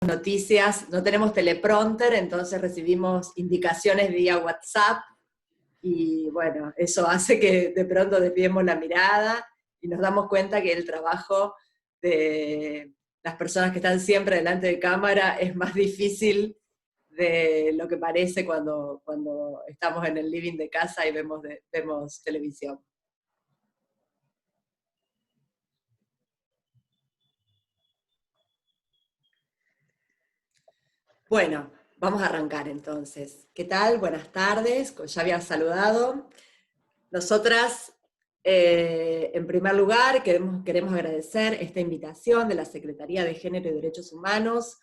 noticias, no tenemos teleprompter, entonces recibimos indicaciones vía WhatsApp, y bueno, eso hace que de pronto desviemos la mirada y nos damos cuenta que el trabajo de las personas que están siempre delante de cámara es más difícil de lo que parece cuando estamos en el living de casa y vemos televisión. Bueno, vamos a arrancar entonces. ¿Qué tal? Buenas tardes, ya había saludado. Nosotras, en primer lugar, queremos agradecer esta invitación de la Secretaría de Género y Derechos Humanos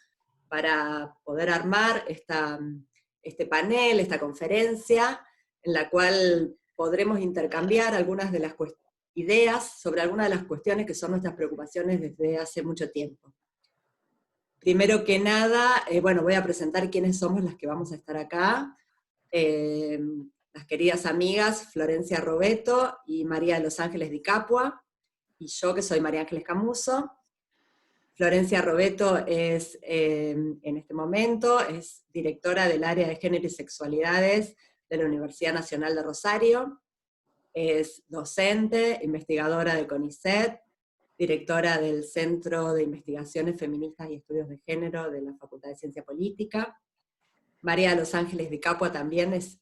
para poder armar este panel, esta conferencia, en la cual podremos intercambiar algunas de las ideas sobre algunas de las cuestiones que son nuestras preocupaciones desde hace mucho tiempo. Primero que nada, bueno, voy a presentar quiénes somos las que vamos a estar acá. Las queridas amigas Florencia Robeto y María de los Ángeles Di Capua, y yo que soy María Ángeles Camuso. Florencia Robeto es, en este momento, es directora del área de Género y Sexualidades de la Universidad Nacional de Rosario, es docente, investigadora de CONICET, directora del Centro de Investigaciones Feministas y Estudios de Género de la Facultad de Ciencia Política. María de los Ángeles Di Capua también es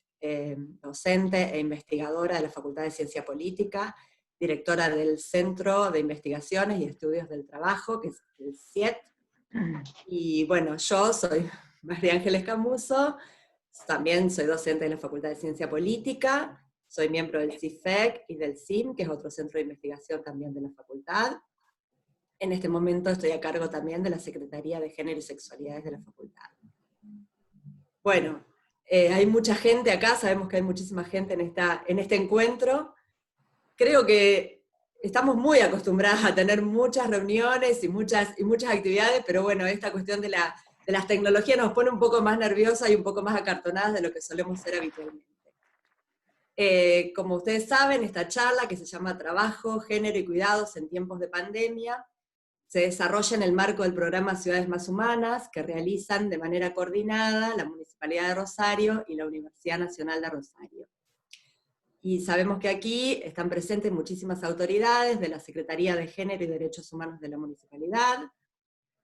docente e investigadora de la Facultad de Ciencia Política, directora del Centro de Investigaciones y Estudios del Trabajo, que es el CIET. Y bueno, yo soy María Ángeles Camuso, también soy docente de la Facultad de Ciencia Política, soy miembro del CIFEC y del CIM, que es otro centro de investigación también de la facultad. En este momento estoy a cargo también de la Secretaría de Género y Sexualidades de la facultad. Bueno, hay mucha gente acá, sabemos que hay muchísima gente en este encuentro. Creo que estamos muy acostumbradas a tener muchas reuniones y muchas actividades, pero bueno, esta cuestión de las tecnologías nos pone un poco más nerviosas y un poco más acartonadas de lo que solemos ser habitualmente. Como ustedes saben, esta charla, que se llama Trabajo, Género y Cuidados en Tiempos de Pandemia, se desarrolla en el marco del programa Ciudades Más Humanas, que realizan de manera coordinada la Municipalidad de Rosario y la Universidad Nacional de Rosario. Y sabemos que aquí están presentes muchísimas autoridades de la Secretaría de Género y Derechos Humanos de la Municipalidad.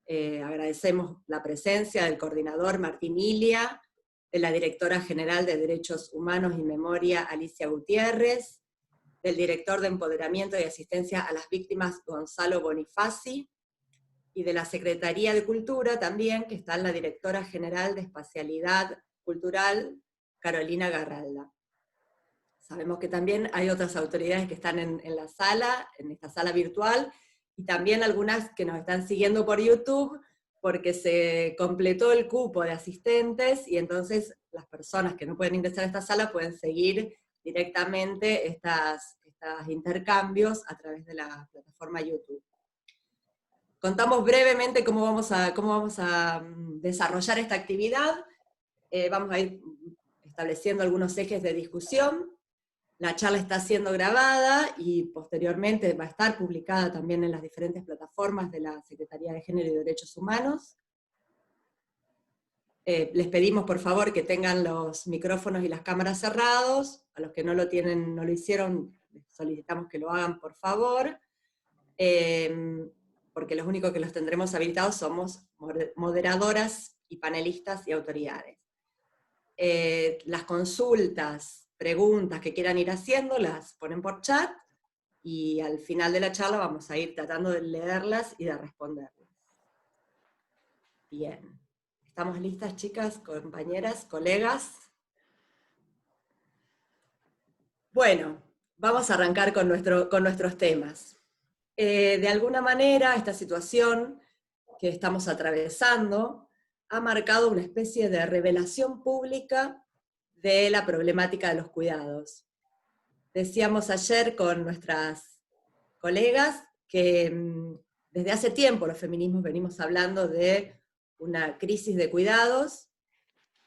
Agradecemos la presencia del coordinador Martín Ilia, de la directora general de Derechos Humanos y Memoria Alicia Gutiérrez, del director de Empoderamiento y Asistencia a las Víctimas Gonzalo Bonifaci, y de la Secretaría de Cultura también, que está la directora general de Espacialidad Cultural, Carolina Garralda. Sabemos que también hay otras autoridades que están en la sala, en esta sala virtual, y también algunas que nos están siguiendo por YouTube, porque se completó el cupo de asistentes, y entonces las personas que no pueden ingresar a esta sala pueden seguir directamente estos intercambios a través de la plataforma YouTube. Contamos brevemente cómo vamos a desarrollar esta actividad. Vamos a ir estableciendo algunos ejes de discusión. La charla está siendo grabada y posteriormente va a estar publicada también en las diferentes plataformas de la Secretaría de Género y Derechos Humanos. Les pedimos por favor que tengan los micrófonos y las cámaras cerrados. A los que no lo tienen, no lo hicieron, les solicitamos que lo hagan por favor. Porque los únicos que los tendremos habilitados somos moderadoras y panelistas y autoridades. Las consultas, preguntas que quieran ir haciendo, las ponen por chat, y al final de la charla vamos a ir tratando de leerlas y de responderlas. Bien. ¿Estamos listas, chicas, compañeras, colegas? Bueno, vamos a arrancar con nuestros temas. De alguna manera, esta situación que estamos atravesando ha marcado una especie de revelación pública de la problemática de los cuidados. Decíamos ayer con nuestras colegas que desde hace tiempo los feminismos venimos hablando de una crisis de cuidados,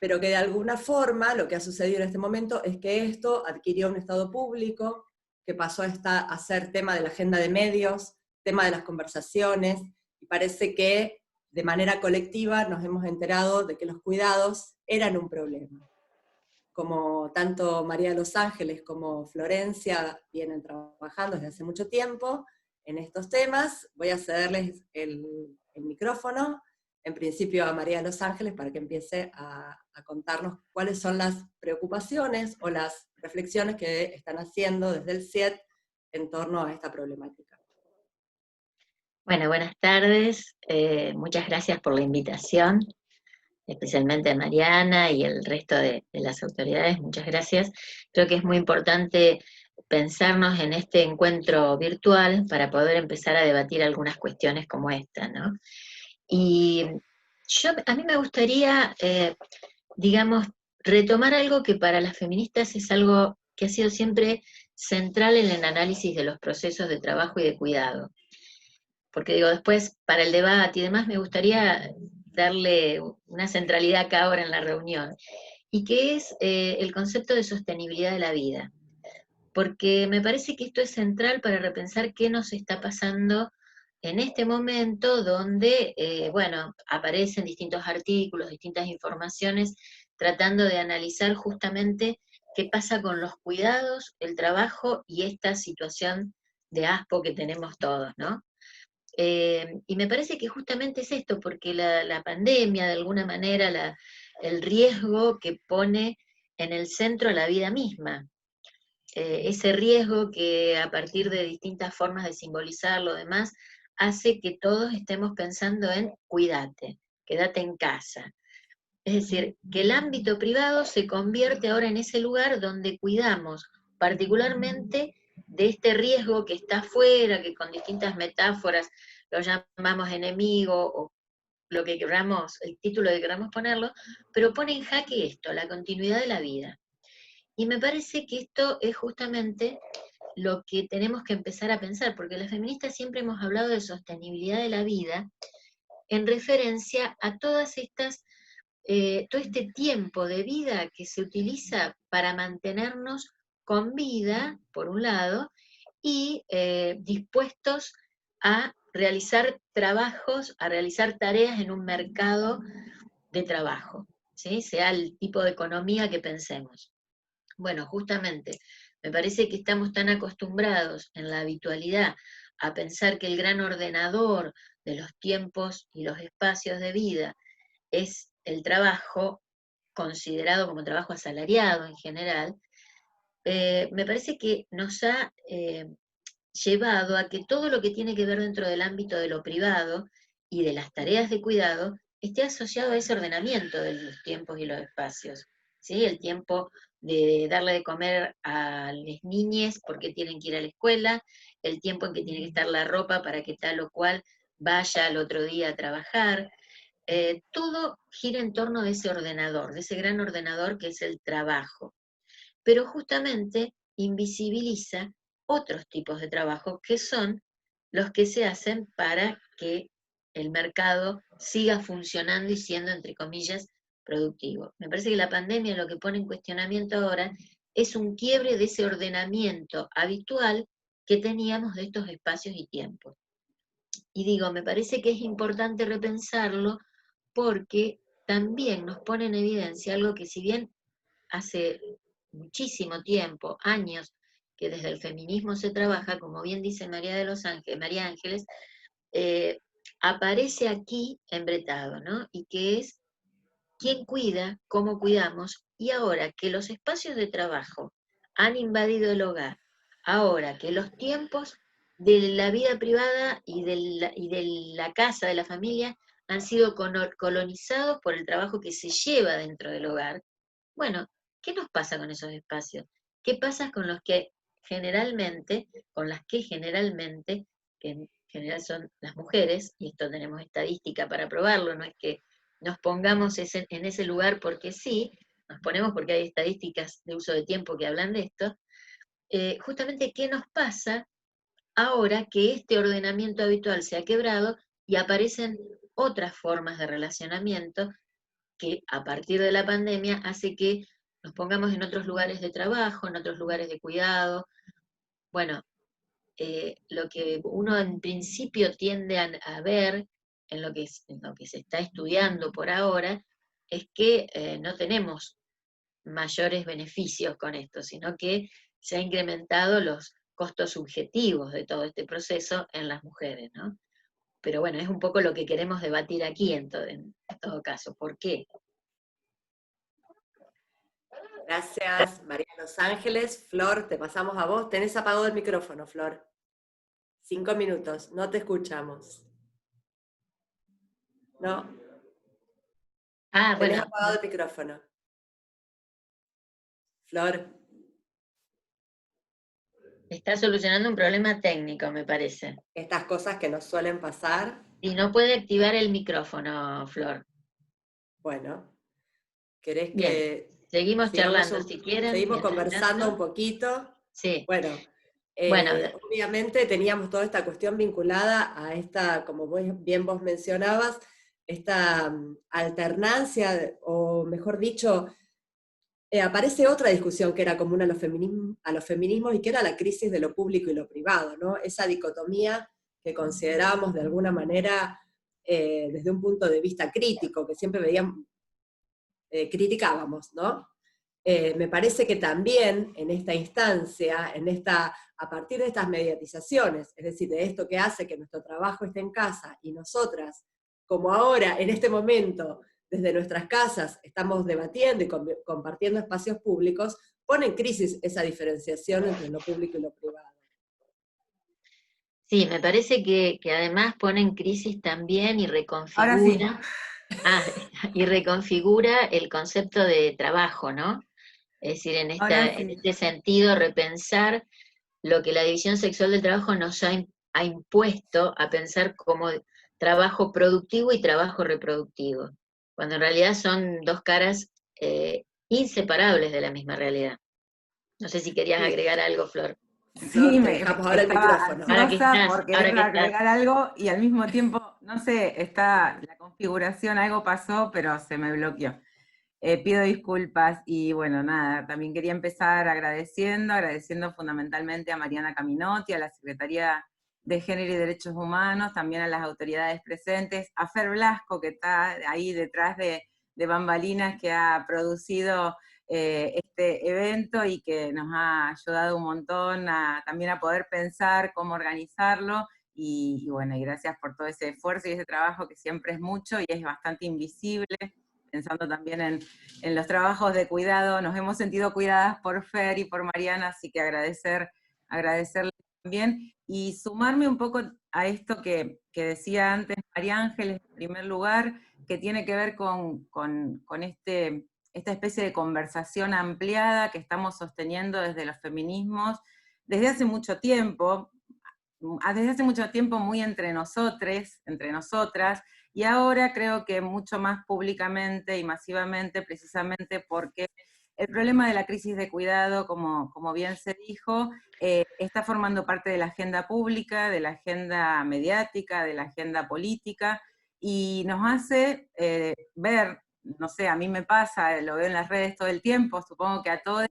pero que de alguna forma lo que ha sucedido en este momento es que esto adquirió un estado público, que pasó a ser tema de la agenda de medios, tema de las conversaciones, y parece que de manera colectiva nos hemos enterado de que los cuidados eran un problema. Como tanto María de los Ángeles como Florencia vienen trabajando desde hace mucho tiempo en estos temas, voy a cederles el micrófono, en principio a María de los Ángeles, para que empiece a contarnos cuáles son las preocupaciones o las reflexiones que están haciendo desde el CIET en torno a esta problemática. Bueno, buenas tardes. Muchas gracias por la invitación, especialmente a Mariana y el resto de las autoridades. Muchas gracias. Creo que es muy importante pensarnos en este encuentro virtual para poder empezar a debatir algunas cuestiones como esta, ¿no? Y a mí me gustaría, digamos, retomar algo que para las feministas es algo que ha sido siempre central en el análisis de los procesos de trabajo y de cuidado. Porque digo, después para el debate y demás me gustaría darle una centralidad acá ahora en la reunión, y que es el concepto de sostenibilidad de la vida. Porque me parece que esto es central para repensar qué nos está pasando en este momento donde, bueno, aparecen distintos artículos, distintas informaciones, tratando de analizar justamente qué pasa con los cuidados, el trabajo y esta situación de aspo que tenemos todos, ¿no? Y me parece que justamente es esto, porque la pandemia, de alguna manera, el riesgo que pone en el centro la vida misma, ese riesgo que a partir de distintas formas de simbolizar lo demás, hace que todos estemos pensando en cuídate, quédate en casa. Es decir, que el ámbito privado se convierte ahora en ese lugar donde cuidamos particularmente de este riesgo que está afuera, que con distintas metáforas lo llamamos enemigo o lo que queramos, el título que queramos ponerlo, pero pone en jaque esto, la continuidad de la vida. Y me parece que esto es justamente lo que tenemos que empezar a pensar, porque las feministas siempre hemos hablado de sostenibilidad de la vida en referencia a todas estas, todo este tiempo de vida que se utiliza para mantenernos con vida, por un lado, y dispuestos a realizar trabajos, a realizar tareas en un mercado de trabajo, ¿sí? Sea el tipo de economía que pensemos. Bueno, justamente, me parece que estamos tan acostumbrados en la habitualidad a pensar que el gran ordenador de los tiempos y los espacios de vida es el trabajo, considerado como trabajo asalariado en general. Me parece que nos ha llevado a que todo lo que tiene que ver dentro del ámbito de lo privado y de las tareas de cuidado esté asociado a ese ordenamiento de los tiempos y los espacios. ¿Sí? El tiempo de darle de comer a las niñas porque tienen que ir a la escuela, el tiempo en que tiene que estar la ropa para que tal o cual vaya al otro día a trabajar. Todo gira en torno de ese ordenador, de ese gran ordenador que es el trabajo. Pero justamente invisibiliza otros tipos de trabajo que son los que se hacen para que el mercado siga funcionando y siendo, entre comillas, productivo. Me parece que la pandemia lo que pone en cuestionamiento ahora es un quiebre de ese ordenamiento habitual que teníamos de estos espacios y tiempos. Y digo, me parece que es importante repensarlo porque también nos pone en evidencia algo que, si bien hace muchísimo tiempo, años, que desde el feminismo se trabaja, como bien dice María de los Ángeles, María Ángeles, aparece aquí embretado, ¿no? Y que es quién cuida, cómo cuidamos, y ahora que los espacios de trabajo han invadido el hogar, ahora que los tiempos de la vida privada y de la casa, de la familia, han sido colonizados por el trabajo que se lleva dentro del hogar. Bueno, ¿qué nos pasa con esos espacios? ¿Qué pasa con los que generalmente, con las que generalmente, que en general son las mujeres, y esto tenemos estadística para probarlo, no es que nos pongamos en ese lugar porque sí, nos ponemos porque hay estadísticas de uso de tiempo que hablan de esto, justamente qué nos pasa ahora que este ordenamiento habitual se ha quebrado y aparecen otras formas de relacionamiento que a partir de la pandemia hace que nos pongamos en otros lugares de trabajo, en otros lugares de cuidado. Bueno, lo que uno en principio tiende a ver en lo que se está estudiando por ahora, es que no tenemos mayores beneficios con esto, sino que se han incrementado los costos subjetivos de todo este proceso en las mujeres, ¿no? Pero bueno, es un poco lo que queremos debatir aquí en todo caso. ¿Por qué? Gracias, María Los Ángeles. Flor, te pasamos a vos. Tenés apagado el micrófono, Flor. 5 minutos, no te escuchamos. No, Ah, tenés bueno, apagado el micrófono. Flor, está solucionando un problema técnico, me parece. estas cosas que nos suelen pasar, Y no puede activar el micrófono, Flor. bueno, ¿querés Bien, que seguimos charlando si quieren, seguimos mientras conversando un tanto. poquito? Sí, Bueno, bueno, obviamente teníamos toda esta cuestión vinculada a esta, como bien vos mencionabas, esta alternancia, o mejor dicho, aparece otra discusión que era común a los feminismos y que era la crisis de lo público y lo privado, ¿no? Esa dicotomía que considerábamos de alguna manera desde un punto de vista crítico, que siempre veíamos, criticábamos, ¿no? Me parece que también en esta instancia, a partir de estas mediatizaciones, es decir, de esto que hace que nuestro trabajo esté en casa y nosotras, como ahora, en este momento, desde nuestras casas, estamos debatiendo y compartiendo espacios públicos, pone en crisis esa diferenciación entre lo público y lo privado. sí, me parece que además pone en crisis también y Ahora sí. reconfigura, ah, y reconfigura el concepto de trabajo, ¿no? Es decir, Ahora en sí. este sentido, repensar lo que la división sexual del trabajo nos ha impuesto a pensar como trabajo productivo y trabajo reproductivo, cuando en realidad son dos caras inseparables de la misma realidad. No sé si querías Sí, agregar algo, Flor. Flor, sí, te dejamos ahora el estaba micrófono. ansiosa por Ahora querer que estás, agregar algo y al mismo tiempo, no sé, está la configuración, algo pasó, pero se me bloqueó. Pido disculpas y bueno, nada, también quería empezar agradeciendo fundamentalmente a Mariana Caminotti, a la Secretaría de Género y Derechos Humanos, también a las autoridades presentes, a Fer Blasco, que está ahí detrás de bambalinas, que ha producido este evento y que nos ha ayudado un montón también a poder pensar cómo organizarlo, y bueno, y gracias por todo ese esfuerzo y ese trabajo que siempre es mucho y es bastante invisible, pensando también en los trabajos de cuidado. Nos hemos sentido cuidadas por Fer y por Mariana, así que agradecerles también, y sumarme un poco a esto que decía antes María Ángeles, en primer lugar, que tiene que ver con esta especie de conversación ampliada que estamos sosteniendo desde los feminismos desde hace mucho tiempo, muy entre nosotras, y ahora creo que mucho más públicamente y masivamente, precisamente porque el problema de la crisis de cuidado, como bien se dijo, está formando parte de la agenda pública, de la agenda mediática, de la agenda política, y nos hace ver, no sé, a mí me pasa, lo veo en las redes todo el tiempo, supongo que a todos,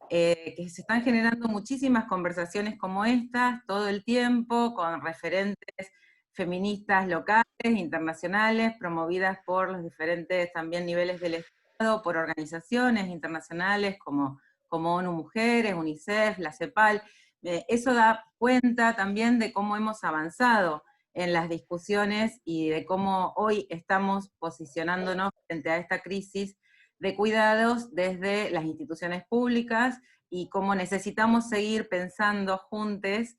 que se están generando muchísimas conversaciones como estas todo el tiempo, con referentes feministas locales, internacionales, promovidas por los diferentes también niveles del Estado, por organizaciones internacionales como ONU Mujeres, UNICEF, la CEPAL. Eso da cuenta también de cómo hemos avanzado en las discusiones y de cómo hoy estamos posicionándonos frente a esta crisis de cuidados desde las instituciones públicas, y cómo necesitamos seguir pensando juntos,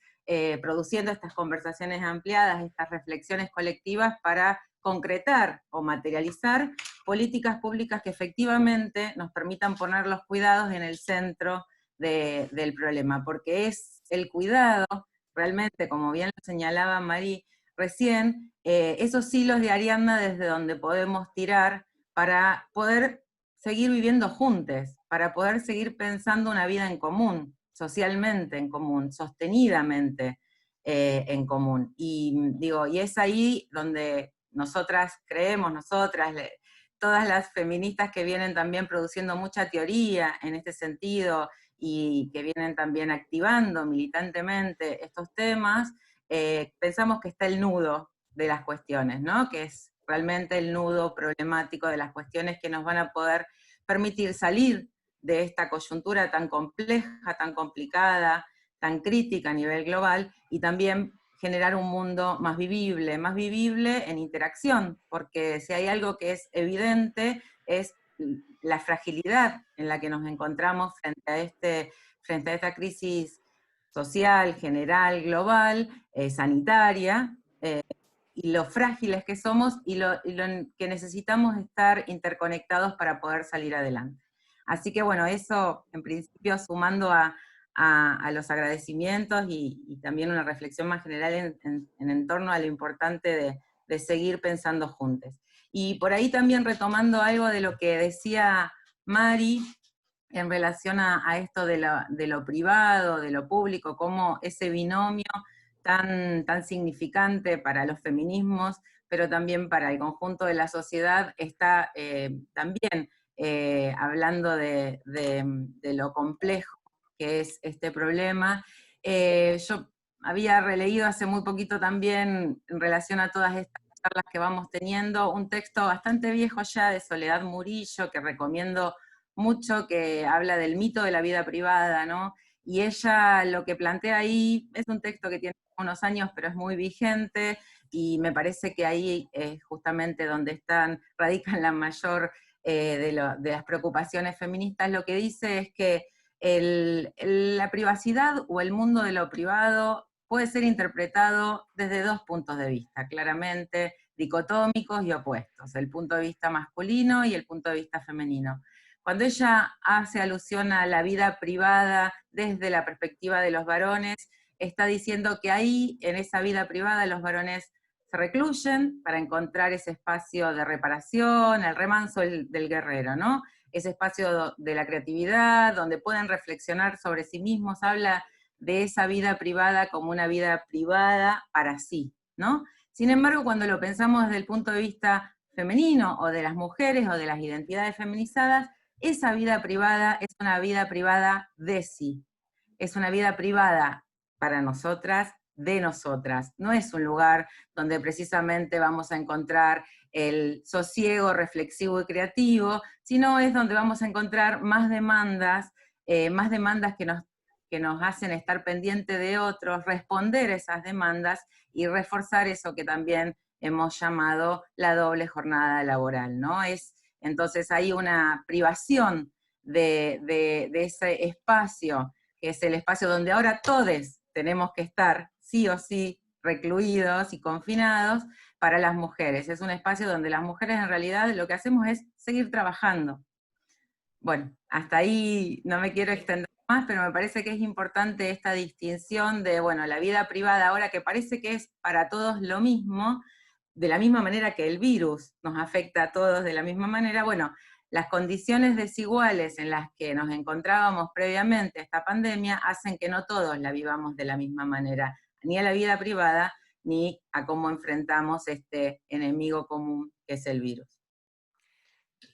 produciendo estas conversaciones ampliadas, estas reflexiones colectivas para concretar o materializar políticas públicas que efectivamente nos permitan poner los cuidados en el centro del problema, porque es el cuidado, realmente, como bien lo señalaba Marí recién, esos hilos de Ariadna desde donde podemos tirar para poder seguir viviendo juntos, para poder seguir pensando una vida en común, socialmente en común, sostenidamente en común. Y digo, y es ahí donde nosotras creemos, todas las feministas que vienen también produciendo mucha teoría en este sentido y que vienen también activando militantemente estos temas, pensamos que está el nudo de las cuestiones, ¿no? Que es realmente el nudo problemático de las cuestiones que nos van a poder permitir salir de esta coyuntura tan compleja, tan complicada, tan crítica a nivel global, y también generar un mundo más vivible en interacción, porque si hay algo que es evidente es la fragilidad en la que nos encontramos frente a esta crisis social, general, global, sanitaria, y lo frágiles que somos y lo que necesitamos estar interconectados para poder salir adelante. Así que bueno, eso en principio sumando a los agradecimientos y también una reflexión más general en torno a lo importante de seguir pensando juntos. Y por ahí también retomando algo de lo que decía Mari, en relación a esto de lo privado, de lo público, como ese binomio tan significante para los feminismos, pero también para el conjunto de la sociedad, está también hablando de lo complejo que es este problema. Yo había releído hace muy poquito también, en relación a todas estas charlas que vamos teniendo, un texto bastante viejo ya de Soledad Murillo, que recomiendo mucho, que habla del mito de la vida privada, ¿no? Y ella lo que plantea ahí es un texto que tiene unos años, pero es muy vigente, y me parece que ahí es justamente donde radican la mayor de las preocupaciones feministas. Lo que dice es que la privacidad o el mundo de lo privado puede ser interpretado desde dos puntos de vista, claramente dicotómicos y opuestos, el punto de vista masculino y el punto de vista femenino. Cuando ella hace alusión a la vida privada desde la perspectiva de los varones, está diciendo que ahí, en esa vida privada, los varones se recluyen para encontrar ese espacio de reparación, el remanso del guerrero, ¿no? Ese espacio de la creatividad, donde pueden reflexionar sobre sí mismos. Habla de esa vida privada como una vida privada para sí, ¿no? Sin embargo, cuando lo pensamos desde el punto de vista femenino, o de las mujeres, o de las identidades feminizadas, esa vida privada es una vida privada de sí. Es una vida privada para nosotras, de nosotras. No es un lugar donde precisamente vamos a encontrar el sosiego reflexivo y creativo, sino es donde vamos a encontrar más demandas que nos hacen estar pendiente de otros, responder esas demandas y reforzar eso que también hemos llamado la doble jornada laboral, ¿no? Entonces hay una privación de ese espacio, que es el espacio donde ahora todos tenemos que estar, sí o sí, recluidos y confinados, para las mujeres. Es un espacio donde las mujeres en realidad lo que hacemos es seguir trabajando. Bueno, hasta ahí no me quiero extender más, pero me parece que es importante esta distinción de, bueno, la vida privada ahora, que parece que es para todos lo mismo, de la misma manera que el virus nos afecta a todos de la misma manera. Bueno, las condiciones desiguales en las que nos encontrábamos previamente a esta pandemia hacen que no todos la vivamos de la misma manera, ni a la vida privada, ni a cómo enfrentamos este enemigo común que es el virus.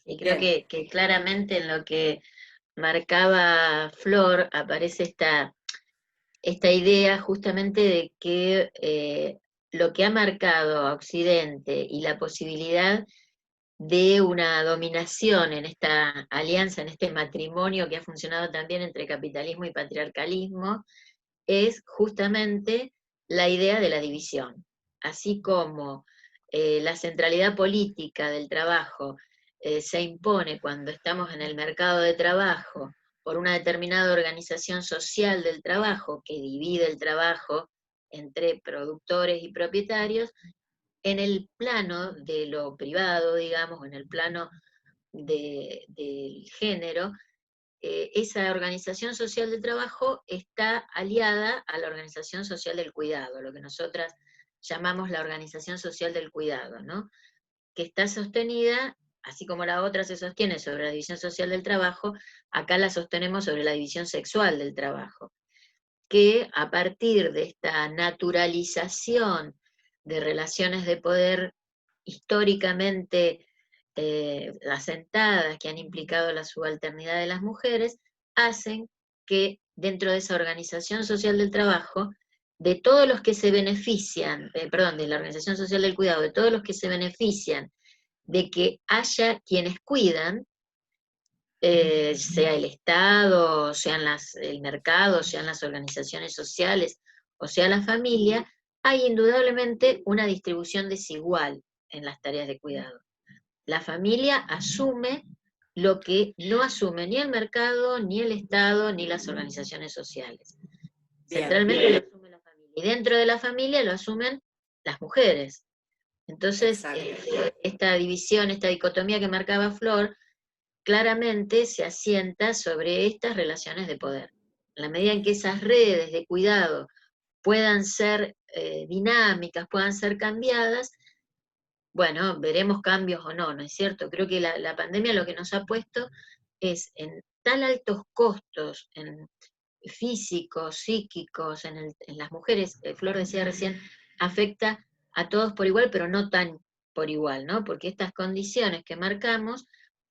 Y creo que claramente en lo que marcaba Flor aparece esta idea justamente de que lo que ha marcado a Occidente y la posibilidad de una dominación en esta alianza, en este matrimonio que ha funcionado también entre capitalismo y patriarcalismo, es justamente la idea de la división. Así como la centralidad política del trabajo se impone cuando estamos en el mercado de trabajo por una determinada organización social del trabajo que divide el trabajo entre productores y propietarios, en el plano de lo privado, digamos, en el plano del género, esa organización social del trabajo está aliada a la organización social del cuidado, lo que nosotras llamamos la organización social del cuidado, ¿no? Que está sostenida, así como la otra se sostiene sobre la división social del trabajo, acá la sostenemos sobre la división sexual del trabajo, que a partir de esta naturalización de relaciones de poder históricamente asentadas, que han implicado la subalternidad de las mujeres, hacen que dentro de esa organización social del trabajo de todos los que se benefician, de la Organización Social del Cuidado, de todos los que se benefician de que haya quienes cuidan, sea el Estado, sean el mercado, sean las organizaciones sociales, o sea la familia, hay indudablemente una distribución desigual en las tareas de cuidado. La familia asume lo que no asume ni el mercado, ni el Estado, ni las organizaciones sociales. Centralmente lo asume la familia. Y dentro de la familia lo asumen las mujeres. Entonces, esta división, esta dicotomía que marcaba Flor, claramente se asienta sobre estas relaciones de poder. En la medida en que esas redes de cuidado puedan ser dinámicas, puedan ser cambiadas, bueno, veremos cambios o no, ¿no es cierto? Creo que la pandemia lo que nos ha puesto es en tan altos costos, en físicos, psíquicos, en las mujeres, Flor decía recién, afecta a todos por igual, pero no tan por igual, ¿no? Porque estas condiciones que marcamos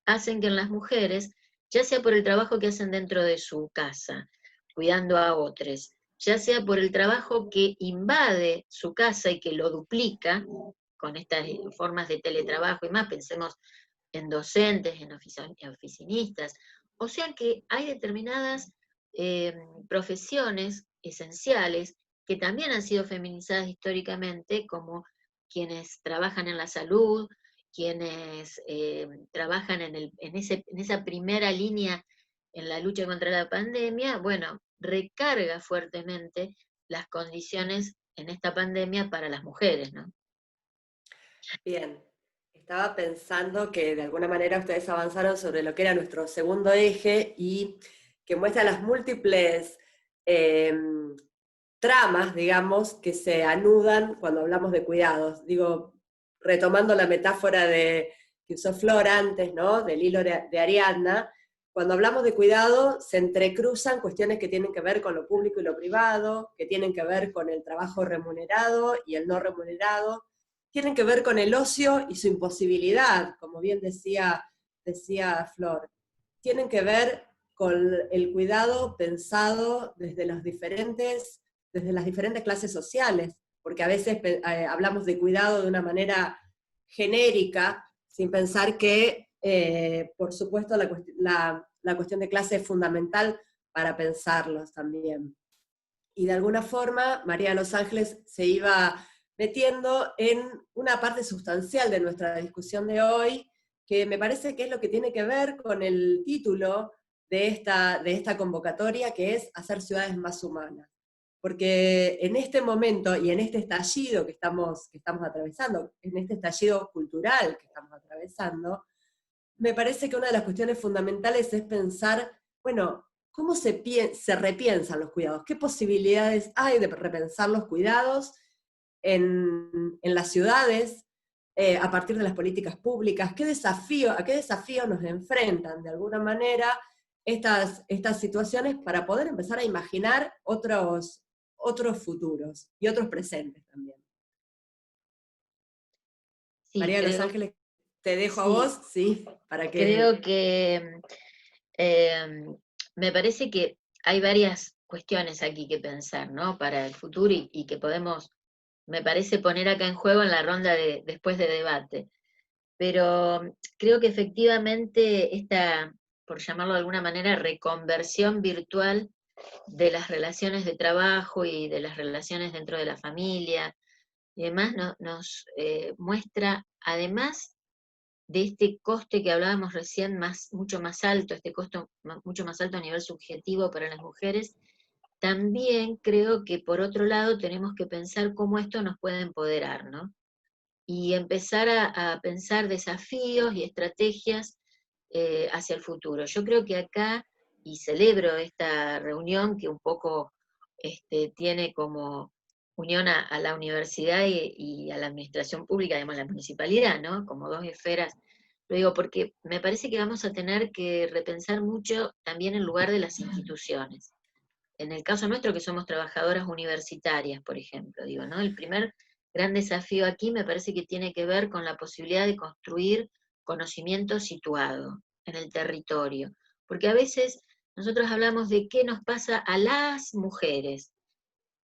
hacen que en las mujeres, ya sea por el trabajo que hacen dentro de su casa, cuidando a otros, ya sea por el trabajo que invade su casa y que lo duplica, con estas formas de teletrabajo y más, pensemos en docentes, en oficinistas, o sea que hay determinadas profesiones esenciales que también han sido feminizadas históricamente, como quienes trabajan en la salud, quienes trabajan en esa primera línea en la lucha contra la pandemia, bueno, recarga fuertemente las condiciones en esta pandemia para las mujeres, ¿no? Bien, estaba pensando que de alguna manera ustedes avanzaron sobre lo que era nuestro segundo eje y que muestra las múltiples tramas, digamos, que se anudan cuando hablamos de cuidados. Digo, retomando la metáfora que usó Flor antes, ¿no? Del hilo de Ariadna, cuando hablamos de cuidado se entrecruzan cuestiones que tienen que ver con lo público y lo privado, que tienen que ver con el trabajo remunerado y el no remunerado, tienen que ver con el ocio y su imposibilidad, como bien decía Flor. Tienen que ver con el cuidado pensado desde las diferentes clases sociales, porque a veces hablamos de cuidado de una manera genérica, sin pensar que, por supuesto, la cuestión de clase es fundamental para pensarlos también. Y de alguna forma, María de los Ángeles se iba metiendo en una parte sustancial de nuestra discusión de hoy, que me parece que es lo que tiene que ver con el título de esta convocatoria, que es Hacer ciudades más humanas. Porque en este momento y en este estallido que estamos atravesando, en este estallido cultural que estamos atravesando, me parece que una de las cuestiones fundamentales es pensar, bueno, ¿cómo se repiensan los cuidados? ¿Qué posibilidades hay de repensar los cuidados en las ciudades a partir de las políticas públicas? ¿A qué desafíos nos enfrentan de alguna manera estas situaciones para poder empezar a imaginar otros futuros y otros presentes también? Sí, María de los Ángeles, te dejo a vos, sí, para que... Creo que me parece que hay varias cuestiones aquí que pensar, ¿no? Para el futuro y que podemos, me parece, poner acá en juego en la ronda después de debate. Pero creo que efectivamente esta, por llamarlo de alguna manera, reconversión virtual de las relaciones de trabajo y de las relaciones dentro de la familia y demás nos muestra, además de este coste que hablábamos recién, mucho más alto, este costo mucho más alto a nivel subjetivo para las mujeres, también creo que por otro lado tenemos que pensar cómo esto nos puede empoderar, ¿no? Y empezar a pensar desafíos y estrategias hacia el futuro. Yo creo que acá, y celebro esta reunión que un poco tiene como unión a la universidad y a la administración pública, digamos, la municipalidad, ¿no? Como dos esferas. Lo digo porque me parece que vamos a tener que repensar mucho también el lugar de las instituciones. En el caso nuestro, que somos trabajadoras universitarias, por ejemplo, digo, ¿no? El primer gran desafío aquí me parece que tiene que ver con la posibilidad de construir conocimiento situado en el territorio. Porque a veces nosotros hablamos de qué nos pasa a las mujeres,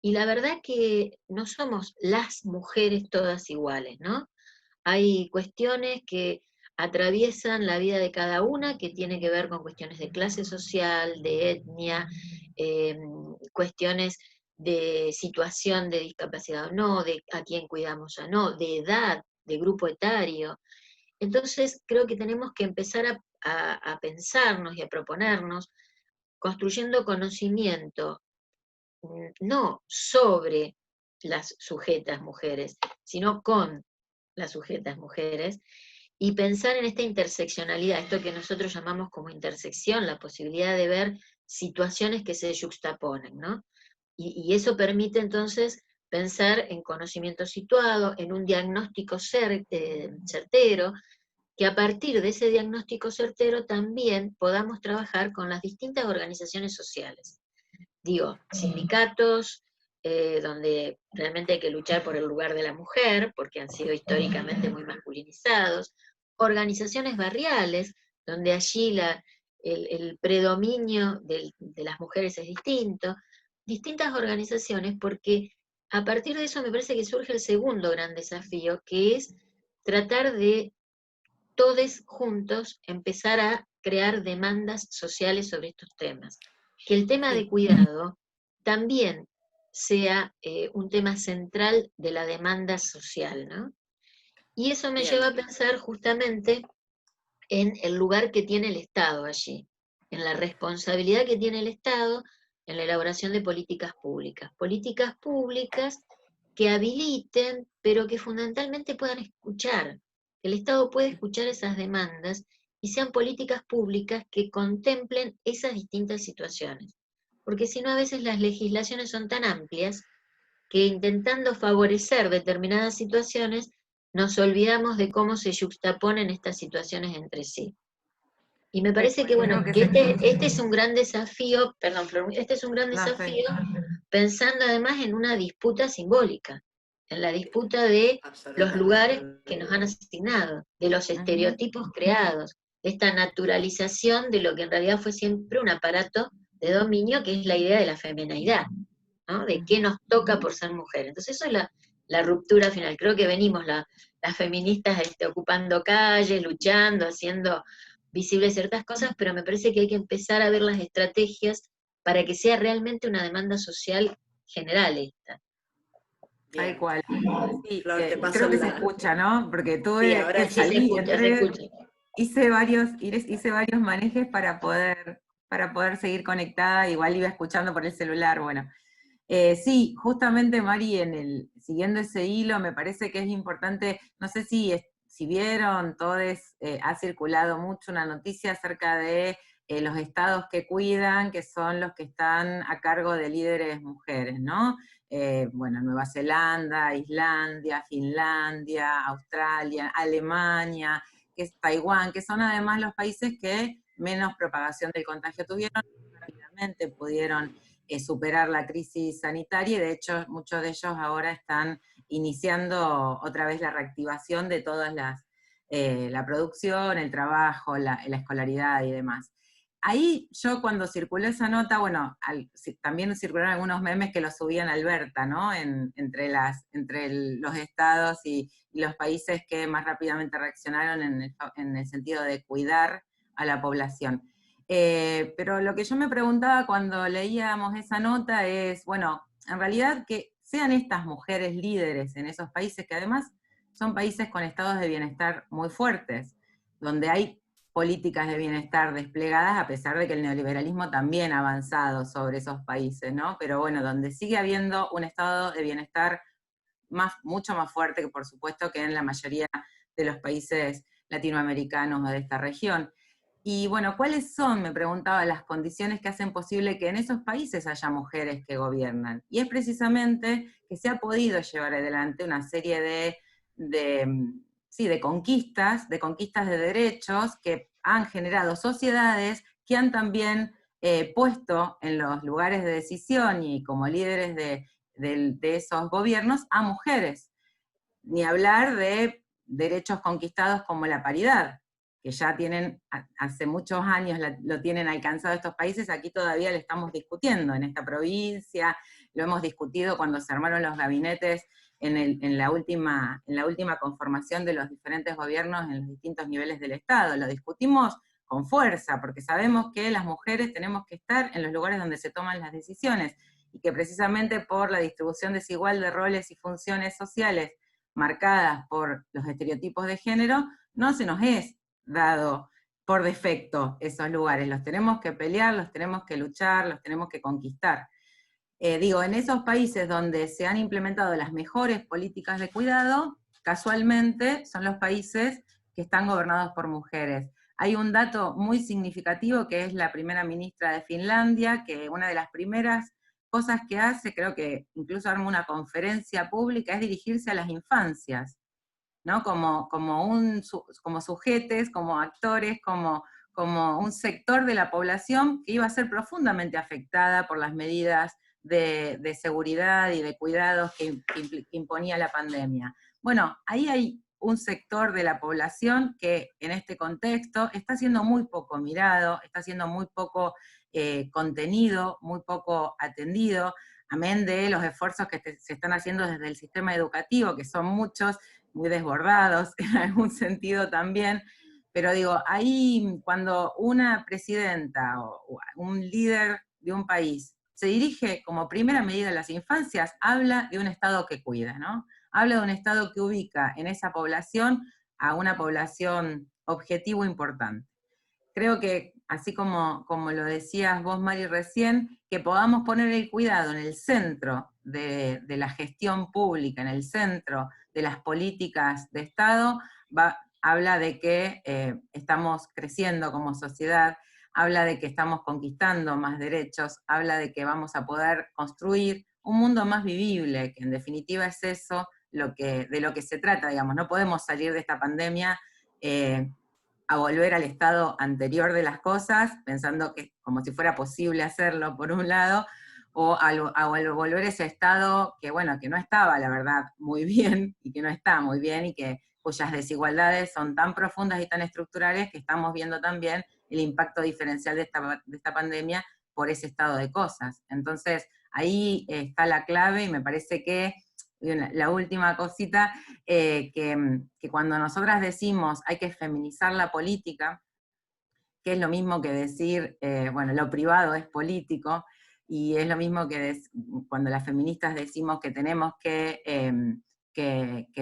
y la verdad que no somos las mujeres todas iguales, ¿no? Hay cuestiones que atraviesan la vida de cada una, que tiene que ver con cuestiones de clase social, de etnia, cuestiones de situación de discapacidad o no, de a quién cuidamos o no, de edad, de grupo etario. Entonces creo que tenemos que empezar a pensarnos y a proponernos, construyendo conocimiento, no sobre las sujetas mujeres, sino con las sujetas mujeres, y pensar en esta interseccionalidad, esto que nosotros llamamos como intersección, la posibilidad de ver situaciones que se yuxtaponen, ¿no? Y eso permite entonces pensar en conocimiento situado, en un diagnóstico certero, que a partir de ese diagnóstico certero también podamos trabajar con las distintas organizaciones sociales. Digo, sindicatos, donde realmente hay que luchar por el lugar de la mujer, porque han sido históricamente muy masculinizados, organizaciones barriales, donde allí el predominio de las mujeres es distinto, distintas organizaciones, porque a partir de eso me parece que surge el segundo gran desafío, que es tratar de todos juntos empezar a crear demandas sociales sobre estos temas. Que el tema de cuidado también sea un tema central de la demanda social, ¿no? Y eso me lleva a pensar justamente en el lugar que tiene el Estado allí, en la responsabilidad que tiene el Estado en la elaboración de políticas públicas que habiliten, pero que fundamentalmente puedan escuchar. El Estado puede escuchar esas demandas y sean políticas públicas que contemplen esas distintas situaciones. Porque si no, a veces las legislaciones son tan amplias que intentando favorecer determinadas situaciones, nos olvidamos de cómo se yuxtaponen estas situaciones entre sí. Y me parece que, bueno, que este es un gran desafío, perdón, Flor, este es un gran desafío, pensando además en una disputa simbólica, en la disputa de los lugares que nos han asignado, de los estereotipos creados, de esta naturalización de lo que en realidad fue siempre un aparato de dominio, que es la idea de la femineidad, ¿no? De qué nos toca por ser mujer. Entonces eso es la ruptura final. Creo que venimos las feministas ocupando calles, luchando, haciendo visibles ciertas cosas, pero me parece que hay que empezar a ver las estrategias para que sea realmente una demanda social general esta. Tal cual. Sí, Flor, te paso creo que se escucha, ¿no? Porque tuve ahora que sí se salir, escucha, se escucha. hice varios manejes para poder seguir conectada, igual iba escuchando por el celular, bueno. Sí, justamente Mari, siguiendo ese hilo, me parece que es importante, no sé si vieron, todos, ha circulado mucho una noticia acerca de los estados que cuidan, que son los que están a cargo de líderes mujeres, ¿no? Bueno, Nueva Zelanda, Islandia, Finlandia, Australia, Alemania, que es Taiwán, que son además los países que menos propagación del contagio tuvieron, rápidamente pudieron superar la crisis sanitaria, y de hecho muchos de ellos ahora están iniciando otra vez la reactivación de todas la producción, el trabajo, la escolaridad y demás. Ahí yo cuando circuló esa nota, bueno, también circularon algunos memes que lo subían Alberta, ¿no? Entre los estados y los países que más rápidamente reaccionaron en el sentido de cuidar a la población. Pero lo que yo me preguntaba cuando leíamos esa nota es, bueno, en realidad que sean estas mujeres líderes en esos países, que además son países con estados de bienestar muy fuertes, donde hay políticas de bienestar desplegadas, a pesar de que el neoliberalismo también ha avanzado sobre esos países, ¿no? Pero bueno, donde sigue habiendo un estado de bienestar mucho más fuerte que, por supuesto, que en la mayoría de los países latinoamericanos o de esta región. Y bueno, ¿cuáles son, me preguntaba, las condiciones que hacen posible que en esos países haya mujeres que gobiernan? Y es precisamente que se ha podido llevar adelante una serie de conquistas de derechos que han generado sociedades que han también puesto en los lugares de decisión y como líderes de esos gobiernos a mujeres. Ni hablar de derechos conquistados como la paridad, que ya tienen, hace muchos años lo tienen alcanzado estos países, aquí todavía lo estamos discutiendo en esta provincia, lo hemos discutido cuando se armaron los gabinetes en la última conformación de los diferentes gobiernos en los distintos niveles del Estado. Lo discutimos con fuerza, porque sabemos que las mujeres tenemos que estar en los lugares donde se toman las decisiones, y que precisamente por la distribución desigual de roles y funciones sociales marcadas por los estereotipos de género, no se nos es dado por defecto esos lugares. Los tenemos que pelear, los tenemos que luchar, los tenemos que conquistar. En esos países donde se han implementado las mejores políticas de cuidado, casualmente son los países que están gobernados por mujeres. Hay un dato muy significativo que es la primera ministra de Finlandia, que una de las primeras cosas que hace, creo que incluso arma una conferencia pública, es dirigirse a las infancias, ¿no? Como sujetes, como actores, como un sector de la población que iba a ser profundamente afectada por las medidas de seguridad y de cuidados que imponía la pandemia. Bueno, ahí hay un sector de la población que en este contexto está siendo muy poco mirado, está siendo muy poco contenido, muy poco atendido, amén de los esfuerzos que se están haciendo desde el sistema educativo, que son muchos, muy desbordados en algún sentido también, pero ahí cuando una presidenta o un líder de un país se dirige como primera medida a las infancias, habla de un Estado que cuida, ¿no? Habla de un Estado que ubica en esa población a una población objetivo importante. Creo que, así como lo decías vos, Mari, recién, que podamos poner el cuidado en el centro de la gestión pública, en el centro de las políticas de Estado, habla de que estamos creciendo como sociedad, habla de que estamos conquistando más derechos, habla de que vamos a poder construir un mundo más vivible, que en definitiva es eso de lo que se trata, digamos. No podemos salir de esta pandemia a volver al estado anterior de las cosas, pensando que como si fuera posible hacerlo por un lado, o a volver a ese estado que, bueno, que no estaba, la verdad, muy bien, y que no está muy bien, y cuyas desigualdades son tan profundas y tan estructurales que estamos viendo también el impacto diferencial de esta pandemia por ese estado de cosas. Entonces, ahí está la clave, y me parece que la última cosita, que cuando nosotras decimos hay que feminizar la política, que es lo mismo que decir, lo privado es político, y es lo mismo que cuando las feministas decimos que tenemos que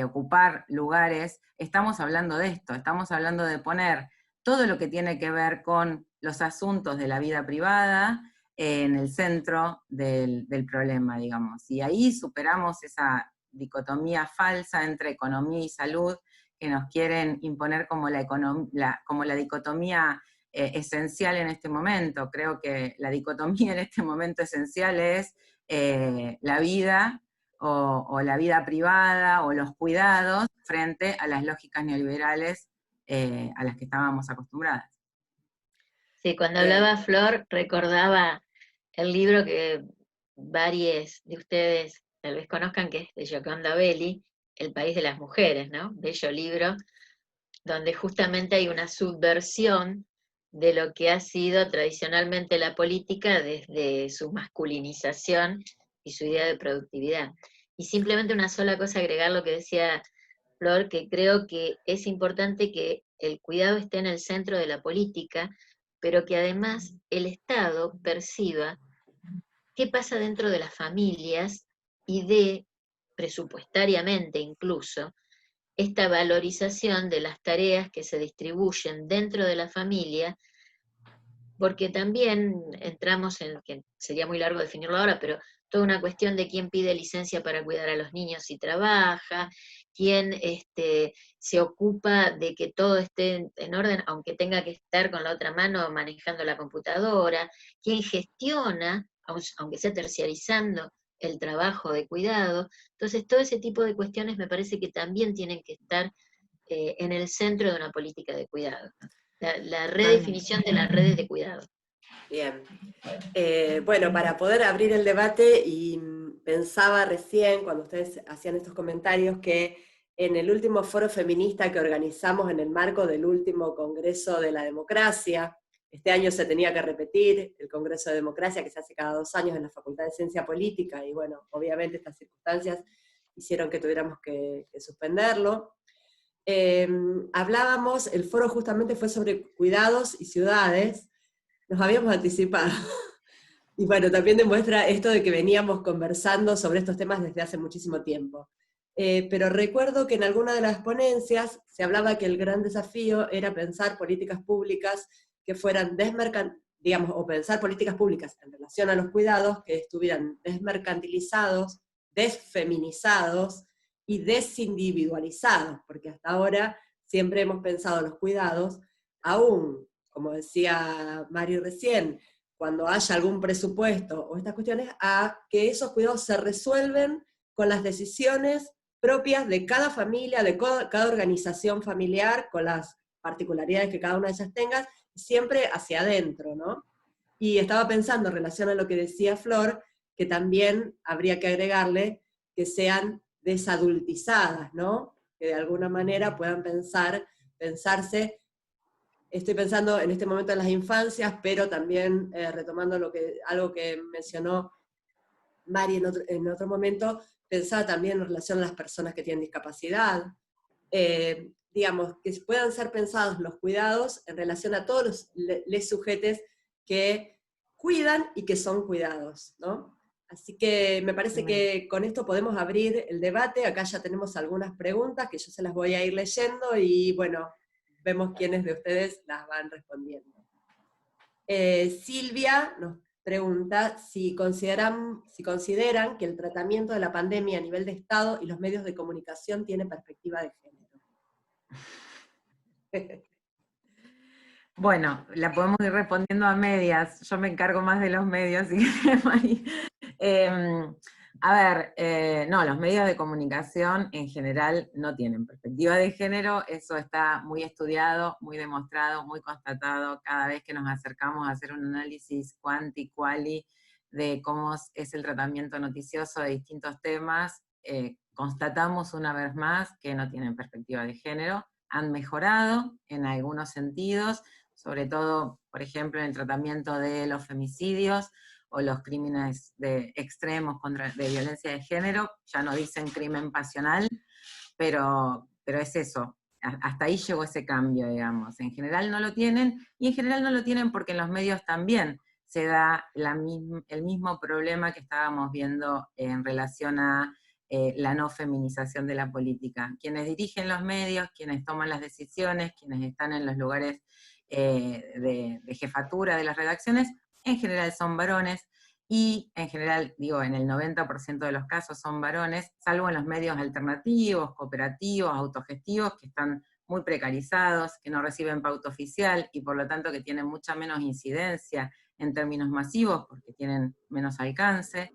ocupar lugares, estamos hablando de esto, estamos hablando de poner todo lo que tiene que ver con los asuntos de la vida privada en el centro del problema, digamos. Y ahí superamos esa dicotomía falsa entre economía y salud que nos quieren imponer como la dicotomía esencial en este momento. Creo que la dicotomía en este momento esencial es la vida o la vida privada o los cuidados frente a las lógicas neoliberales a las que estábamos acostumbradas. Sí, cuando hablaba Flor recordaba el libro que varios de ustedes tal vez conozcan, que es de Gioconda Belli, El país de las mujeres, ¿no? Bello libro, donde justamente hay una subversión de lo que ha sido tradicionalmente la política desde su masculinización y su idea de productividad. Y simplemente una sola cosa, agregar lo que decía Flor, que creo que es importante que el cuidado esté en el centro de la política, pero que además el Estado perciba qué pasa dentro de las familias y de, presupuestariamente incluso, esta valorización de las tareas que se distribuyen dentro de la familia, porque también entramos en, que sería muy largo definirlo ahora, pero toda una cuestión de quién pide licencia para cuidar a los niños si trabaja, quién se ocupa de que todo esté en orden, aunque tenga que estar con la otra mano manejando la computadora, quién gestiona, aunque sea terciarizando, el trabajo de cuidado. Entonces, todo ese tipo de cuestiones me parece que también tienen que estar en el centro de una política de cuidado. La redefinición de las redes de cuidado. Bien. Bueno, para poder abrir el debate, y pensaba recién, cuando ustedes hacían estos comentarios, que en el último foro feminista que organizamos en el marco del último Congreso de la Democracia, Este año se tenía que repetir el Congreso de Democracia, que se hace cada 2 años en la Facultad de Ciencia Política, y bueno, obviamente estas circunstancias hicieron que tuviéramos que suspenderlo. Hablábamos, el foro justamente fue sobre cuidados y ciudades, nos habíamos anticipado. Y bueno, también demuestra esto de que veníamos conversando sobre estos temas desde hace muchísimo tiempo. Pero recuerdo que en alguna de las ponencias se hablaba que el gran desafío era pensar políticas públicas que fueran digamos, o pensar políticas públicas en relación a los cuidados que estuvieran desmercantilizados, desfeminizados y desindividualizados, porque hasta ahora siempre hemos pensado los cuidados, aún, como decía Mari recién, cuando haya algún presupuesto o estas cuestiones, a que esos cuidados se resuelven con las decisiones propias de cada familia, de cada organización familiar, con las particularidades que cada una de ellas tenga, siempre hacia adentro, ¿no? Y estaba pensando en relación a lo que decía Flor, que también habría que agregarle que sean desadultizadas, ¿no? Que de alguna manera puedan pensarse. Estoy pensando en este momento en las infancias, pero también retomando algo que mencionó Mari en otro momento, pensaba también en relación a las personas que tienen discapacidad. Digamos, que puedan ser pensados los cuidados en relación a todos los sujetos que cuidan y que son cuidados, ¿no? Así que me parece que con esto podemos abrir el debate. Acá ya tenemos algunas preguntas que yo se las voy a ir leyendo y bueno, vemos quiénes de ustedes las van respondiendo. Silvia nos pregunta si consideran que el tratamiento de la pandemia a nivel de Estado y los medios de comunicación tiene perspectiva de género. Bueno, la podemos ir respondiendo a medias. Yo me encargo más de los medios, si querés, Mari. No, los medios de comunicación en general no tienen perspectiva de género, eso está muy estudiado, muy demostrado, muy constatado cada vez que nos acercamos a hacer un análisis quanti-quali de cómo es el tratamiento noticioso de distintos temas, constatamos una vez más que no tienen perspectiva de género, han mejorado en algunos sentidos, sobre todo, por ejemplo, en el tratamiento de los femicidios, o los crímenes extremos de violencia de género, ya no dicen crimen pasional, pero es eso, hasta ahí llegó ese cambio, digamos. En general no lo tienen, y en general no lo tienen porque en los medios también se da el mismo problema que estábamos viendo en relación a la no feminización de la política. Quienes dirigen los medios, quienes toman las decisiones, quienes están en los lugares de jefatura de las redacciones, en general son varones, y en general, digo, en el 90% de los casos son varones, salvo en los medios alternativos, cooperativos, autogestivos, que están muy precarizados, que no reciben pauta oficial, y por lo tanto que tienen mucha menos incidencia en términos masivos, porque tienen menos alcance.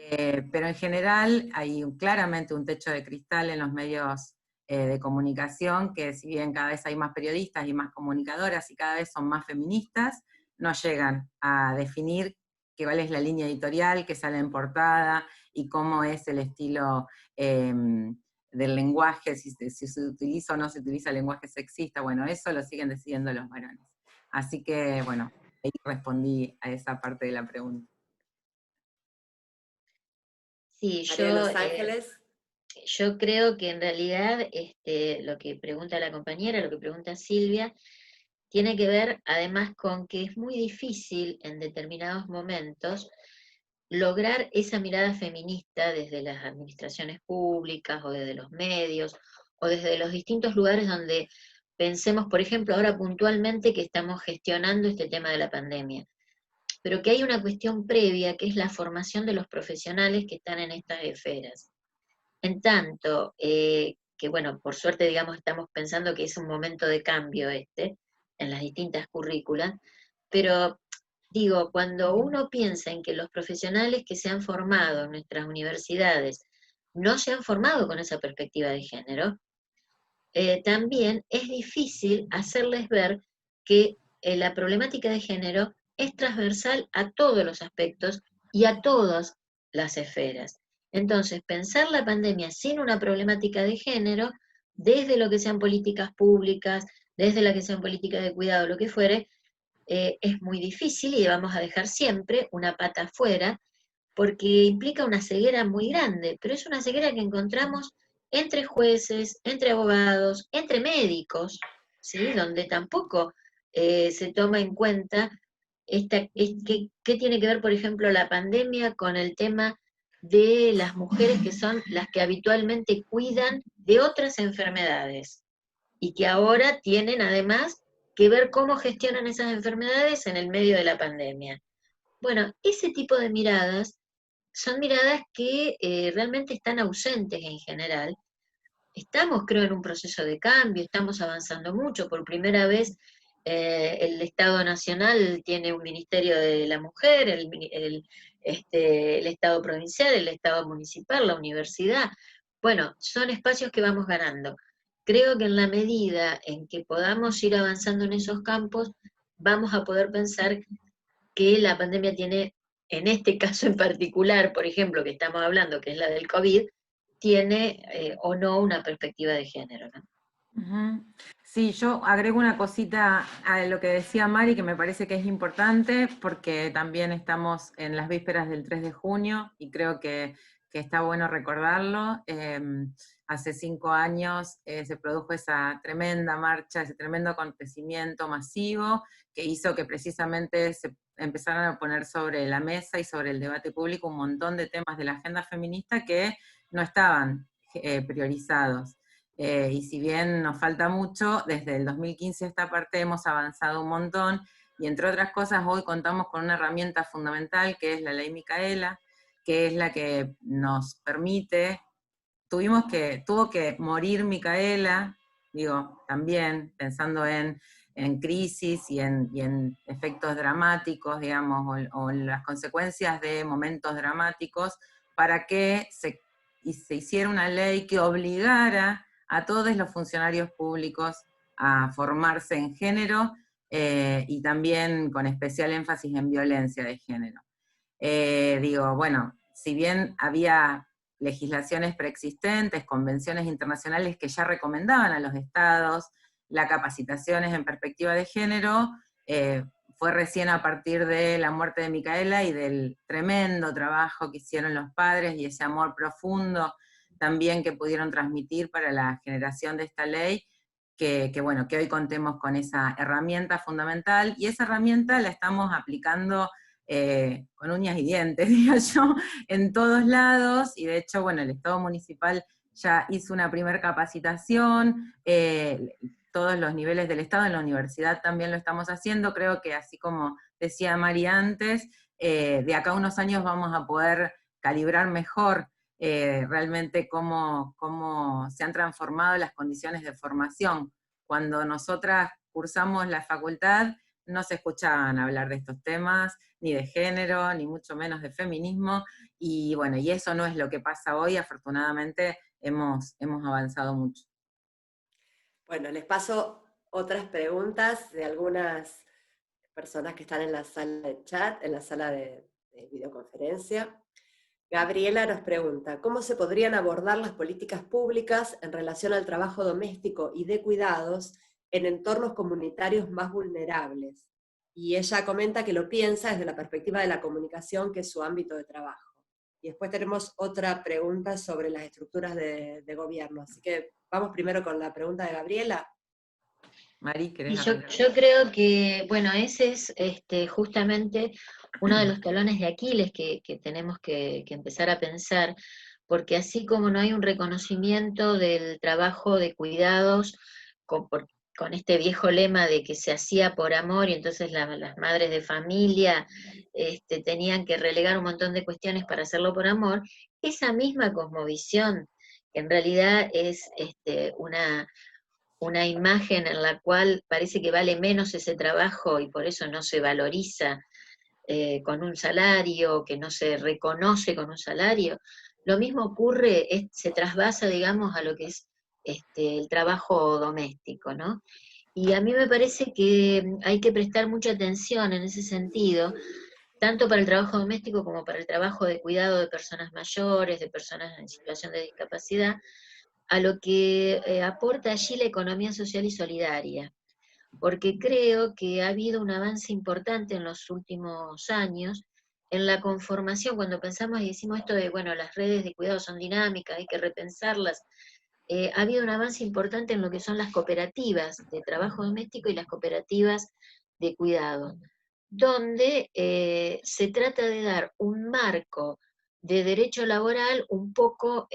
Pero en general hay claramente un techo de cristal en los medios de comunicación, que si bien cada vez hay más periodistas y más comunicadoras y cada vez son más feministas, no llegan a definir cuál es la línea editorial que sale en portada y cómo es el estilo del lenguaje, si se utiliza o no se utiliza el lenguaje sexista. Bueno, eso lo siguen decidiendo los varones. Así que, bueno, ahí respondí a esa parte de la pregunta. Sí, María de Los Ángeles. Yo creo que en realidad lo que pregunta la compañera, lo que pregunta Silvia, tiene que ver además con que es muy difícil en determinados momentos lograr esa mirada feminista desde las administraciones públicas o desde los medios o desde los distintos lugares donde pensemos, por ejemplo, ahora puntualmente que estamos gestionando este tema de la pandemia, pero que hay una cuestión previa que es la formación de los profesionales que están en estas esferas. En tanto, que bueno, por suerte, digamos, estamos pensando que es un momento de cambio en las distintas currículas, pero digo, cuando uno piensa en que los profesionales que se han formado en nuestras universidades no se han formado con esa perspectiva de género, también es difícil hacerles ver que la problemática de género es transversal a todos los aspectos y a todas las esferas. Entonces, pensar la pandemia sin una problemática de género, desde lo que sean políticas públicas, desde la que sean políticas de cuidado, lo que fuere, es muy difícil y vamos a dejar siempre una pata afuera, porque implica una ceguera muy grande, pero es una ceguera que encontramos entre jueces, entre abogados, entre médicos, ¿sí? Donde tampoco se toma en cuenta qué tiene que ver, por ejemplo, la pandemia con el tema de las mujeres que son las que habitualmente cuidan de otras enfermedades y que ahora tienen además que ver cómo gestionan esas enfermedades en el medio de la pandemia. Bueno, ese tipo de miradas son miradas que realmente están ausentes en general. Estamos, creo, en un proceso de cambio, estamos avanzando mucho. Por primera vez el Estado Nacional tiene un Ministerio de la Mujer, el Estado Provincial, el Estado Municipal, la universidad. Bueno, son espacios que vamos ganando. Creo que en la medida en que podamos ir avanzando en esos campos, vamos a poder pensar que la pandemia tiene, en este caso en particular, por ejemplo, que estamos hablando, que es la del COVID, tiene o no una perspectiva de género, ¿no? Ujú. Sí, yo agrego una cosita a lo que decía Mari, que me parece que es importante, porque también estamos en las vísperas del 3 de junio y creo que está bueno recordarlo. Hace 5 años se produjo esa tremenda marcha, ese tremendo acontecimiento masivo que hizo que precisamente se empezaran a poner sobre la mesa y sobre el debate público un montón de temas de la agenda feminista que no estaban priorizados. Y si bien nos falta mucho, desde el 2015 a esta parte hemos avanzado un montón, y entre otras cosas hoy contamos con una herramienta fundamental que es la Ley Micaela, que es la que nos permite, tuvo que morir Micaela, digo, también pensando en crisis y en efectos dramáticos, digamos, o en las consecuencias de momentos dramáticos, para que se hiciera una ley que obligara a todos los funcionarios públicos a formarse en género y también con especial énfasis en violencia de género. Digo, bueno, si bien había legislaciones preexistentes, convenciones internacionales que ya recomendaban a los estados las capacitaciones en perspectiva de género, fue recién a partir de la muerte de Micaela y del tremendo trabajo que hicieron los padres y ese amor profundo también que pudieron transmitir para la generación de esta ley, bueno, que hoy contemos con esa herramienta fundamental, y esa herramienta la estamos aplicando con uñas y dientes, digo yo, en todos lados, y de hecho, bueno, el Estado municipal ya hizo una primer capacitación, todos los niveles del Estado, en la universidad también lo estamos haciendo. Creo que así como decía Mari antes, de acá a unos años vamos a poder calibrar mejor realmente cómo se han transformado las condiciones de formación. Cuando nosotras cursamos la facultad, no se escuchaban hablar de estos temas, ni de género, ni mucho menos de feminismo, y bueno, y eso no es lo que pasa hoy. Afortunadamente hemos avanzado mucho. Bueno, les paso otras preguntas de algunas personas que están en la sala de chat, en la sala de videoconferencia. Gabriela nos pregunta, ¿cómo se podrían abordar las políticas públicas en relación al trabajo doméstico y de cuidados en entornos comunitarios más vulnerables? Y ella comenta que lo piensa desde la perspectiva de la comunicación, que es su ámbito de trabajo. Y después tenemos otra pregunta sobre las estructuras de gobierno. Así que vamos primero con la pregunta de Gabriela. Mari, ¿querés Y arrancar? yo creo que, bueno, ese es justamente uno de los talones de Aquiles que tenemos que empezar a pensar, porque así como no hay un reconocimiento del trabajo de cuidados con este viejo lema de que se hacía por amor y entonces las madres de familia tenían que relegar un montón de cuestiones para hacerlo por amor, esa misma cosmovisión, que en realidad es una imagen en la cual parece que vale menos ese trabajo y por eso no se valoriza con un salario, que no se reconoce con un salario. Lo mismo ocurre, se trasvasa, digamos, a lo que es el trabajo doméstico, ¿no? Y a mí me parece que hay que prestar mucha atención en ese sentido, tanto para el trabajo doméstico como para el trabajo de cuidado de personas mayores, de personas en situación de discapacidad, a lo que aporta allí la economía social y solidaria. porque creo que ha habido un avance importante en los últimos años en la conformación, cuando pensamos y decimos esto de, bueno, las redes de cuidado son dinámicas, hay que repensarlas, ha habido un avance importante en lo que son las cooperativas de trabajo doméstico y las cooperativas de cuidado, donde se trata de dar un marco de derecho laboral un poco,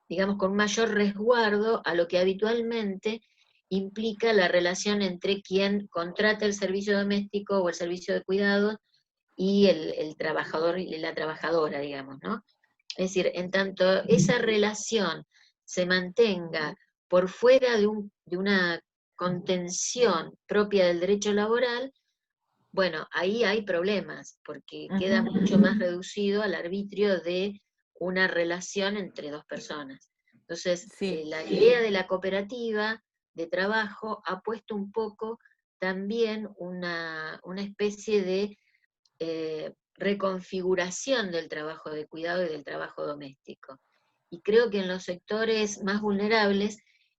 digamos, con mayor resguardo a lo que habitualmente implica la relación entre quien contrata el servicio doméstico o el servicio de cuidado y el trabajador y la trabajadora, digamos, ¿no? Es decir, en tanto esa relación se mantenga por fuera de una contención propia del derecho laboral, bueno, ahí hay problemas, porque queda mucho más reducido al arbitrio de una relación entre dos personas. Entonces, Sí. la idea de la cooperativa de trabajo ha puesto un poco también una especie de reconfiguración del trabajo de cuidado y del trabajo doméstico. Y creo que en los sectores más vulnerables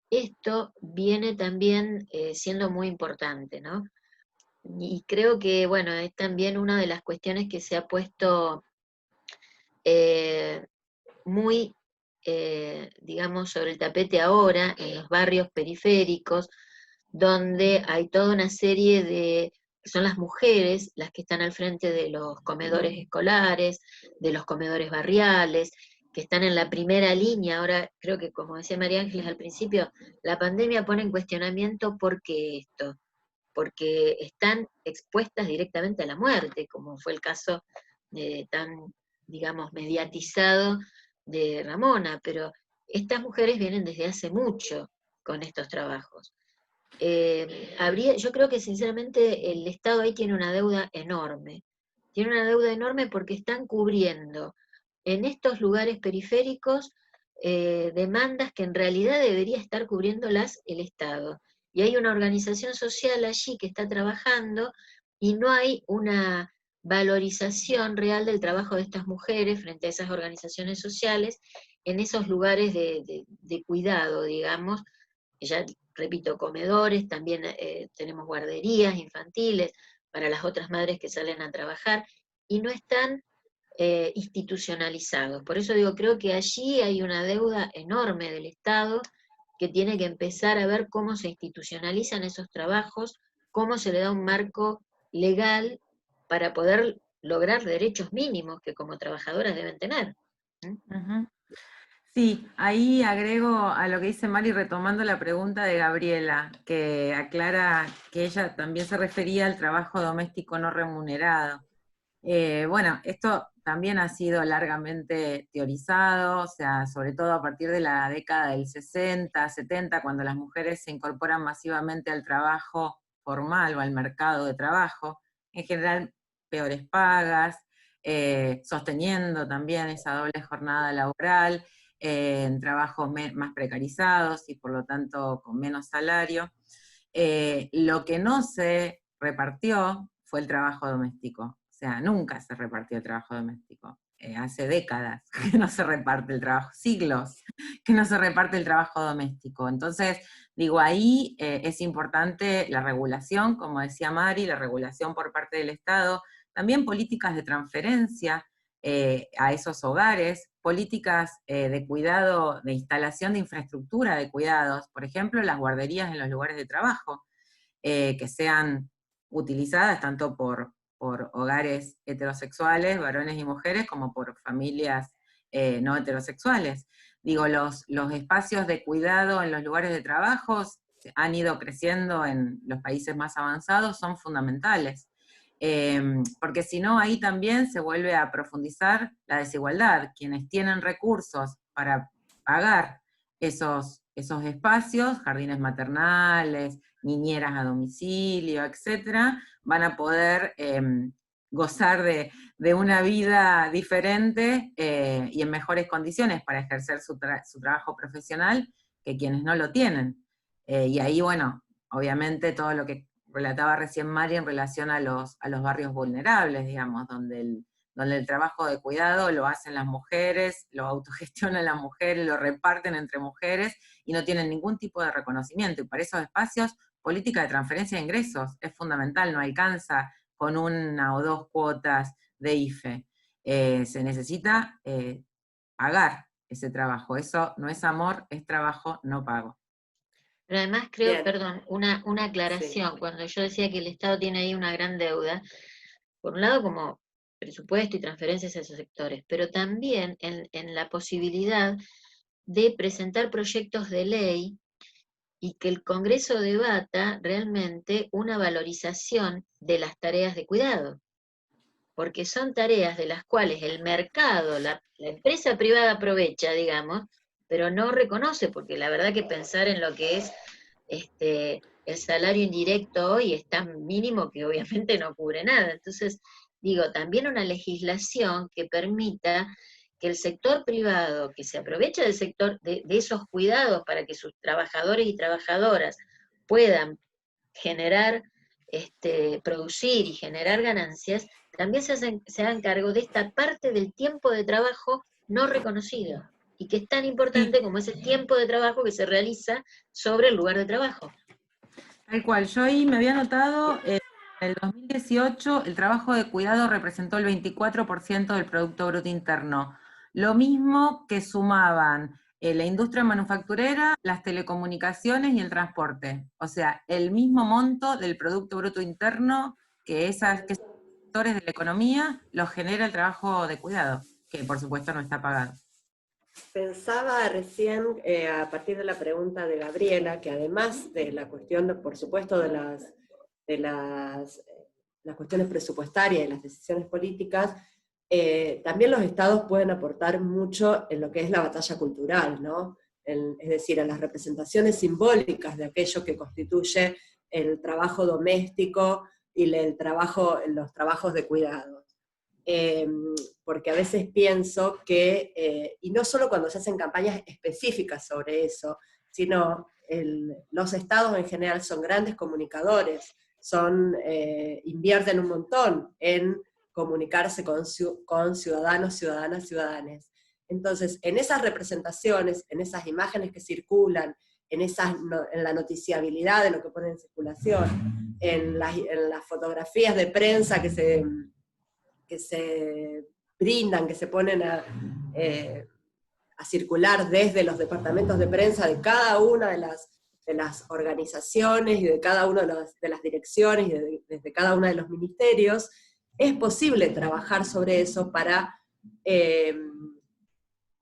esto viene también siendo muy importante, ¿no? Y creo que, bueno, es también una de las cuestiones que se ha puesto eh, muy, digamos, sobre el tapete ahora en los barrios periféricos, donde hay toda una serie de, que son las mujeres las que están al frente de los comedores escolares, de los comedores barriales, que están en la primera línea. Ahora creo que, como decía María Ángeles al principio, la pandemia pone en cuestionamiento por qué esto, porque están expuestas directamente a la muerte, como fue el caso tan, digamos, mediatizado de Ramona, pero estas mujeres vienen desde hace mucho con estos trabajos. Yo creo que sinceramente el Estado ahí tiene una deuda enorme. Tiene una deuda enorme porque están cubriendo en estos lugares periféricos demandas que en realidad debería estar cubriéndolas el Estado. Y hay una organización social allí que está trabajando y no hay una valorización real del trabajo de estas mujeres frente a esas organizaciones sociales en esos lugares de cuidado, digamos. Ya repito, comedores, también tenemos guarderías infantiles para las otras madres que salen a trabajar, y no están institucionalizados. Por eso digo, creo que allí hay una deuda enorme del Estado que tiene que empezar a ver cómo se institucionalizan esos trabajos, cómo se le da un marco legal para poder lograr derechos mínimos que como trabajadoras deben tener. Ujú. Sí, ahí agrego a lo que dice Mari, retomando la pregunta de Gabriela, que aclara que ella también se refería al trabajo doméstico no remunerado. Bueno, esto también ha sido largamente teorizado, o sea, sobre todo a partir de la década del 60, 70, cuando las mujeres se incorporan masivamente al trabajo formal o al mercado de trabajo, en general peores pagas, sosteniendo también esa doble jornada laboral, en trabajos más precarizados y por lo tanto con menos salario. Lo que no se repartió fue el trabajo doméstico. O sea, nunca se repartió el trabajo doméstico. Hace décadas que no se reparte el trabajo, siglos que no se reparte el trabajo doméstico. Entonces, digo, ahí es importante la regulación, como decía Mari, la regulación por parte del Estado, también políticas de transferencia a esos hogares, políticas de cuidado, de instalación de infraestructura de cuidados, por ejemplo, las guarderías en los lugares de trabajo, que sean utilizadas tanto por hogares heterosexuales, varones y mujeres, como por familias no heterosexuales. Digo, los espacios de cuidado en los lugares de trabajo han ido creciendo en los países más avanzados, son fundamentales. Porque si no, ahí también se vuelve a profundizar la desigualdad. Quienes tienen recursos para pagar esos espacios, jardines maternales, niñeras a domicilio, etcétera, van a poder gozar de una vida diferente y en mejores condiciones para ejercer su trabajo profesional que quienes no lo tienen. Y ahí, bueno, obviamente todo lo que relataba recién Mari en relación a los barrios vulnerables, digamos, donde el trabajo de cuidado lo hacen las mujeres, lo autogestionan las mujeres, lo reparten entre mujeres y no tienen ningún tipo de reconocimiento. Y para esos espacios política de transferencia de ingresos, es fundamental, no alcanza con una o dos cuotas de IFE. Se necesita pagar ese trabajo, eso no es amor, es trabajo no pago. Pero además creo, Bien. perdón, una aclaración, cuando yo decía que el Estado tiene ahí una gran deuda, por un lado como presupuesto y transferencias a esos sectores, pero también en la posibilidad de presentar proyectos de ley y que el Congreso debata realmente una valorización de las tareas de cuidado, porque son tareas de las cuales el mercado, la empresa privada aprovecha, digamos, pero no reconoce, porque la verdad que pensar en lo que es el salario indirecto hoy es tan mínimo que obviamente no cubre nada. Entonces, digo, también una legislación que permita que el sector privado, que se aprovecha del sector de esos cuidados para que sus trabajadores y trabajadoras puedan generar, producir y generar ganancias, también se hagan cargo de esta parte del tiempo de trabajo no reconocido, y que es tan importante como ese tiempo de trabajo que se realiza sobre el lugar de trabajo. Tal cual, yo ahí me había notado, en el 2018 el trabajo de cuidado representó el 24% del Producto Bruto Interno, lo mismo que sumaban la industria manufacturera, las telecomunicaciones y el transporte, o sea, el mismo monto del Producto Bruto Interno que esos sectores de la economía los genera el trabajo de cuidado, que por supuesto no está pagado. Pensaba recién, a partir de la pregunta de Gabriela, que además de la cuestión, por supuesto, de las cuestiones presupuestarias y las decisiones políticas, también los estados pueden aportar mucho en lo que es la batalla cultural, ¿no? Es decir, en las representaciones simbólicas de aquello que constituye el trabajo doméstico y los trabajos de cuidado. Porque a veces pienso que, y no solo cuando se hacen campañas específicas sobre eso, sino los estados en general son grandes comunicadores, invierten un montón en comunicarse con ciudadanos, ciudadanas, ciudadanes. Entonces, en esas representaciones, en esas imágenes que circulan, en la noticiabilidad de lo que ponen en circulación, en las fotografías de prensa que se brindan, que se ponen a circular desde los departamentos de prensa de cada una de las organizaciones y de cada una de las direcciones y desde cada uno de los ministerios, es posible trabajar sobre eso para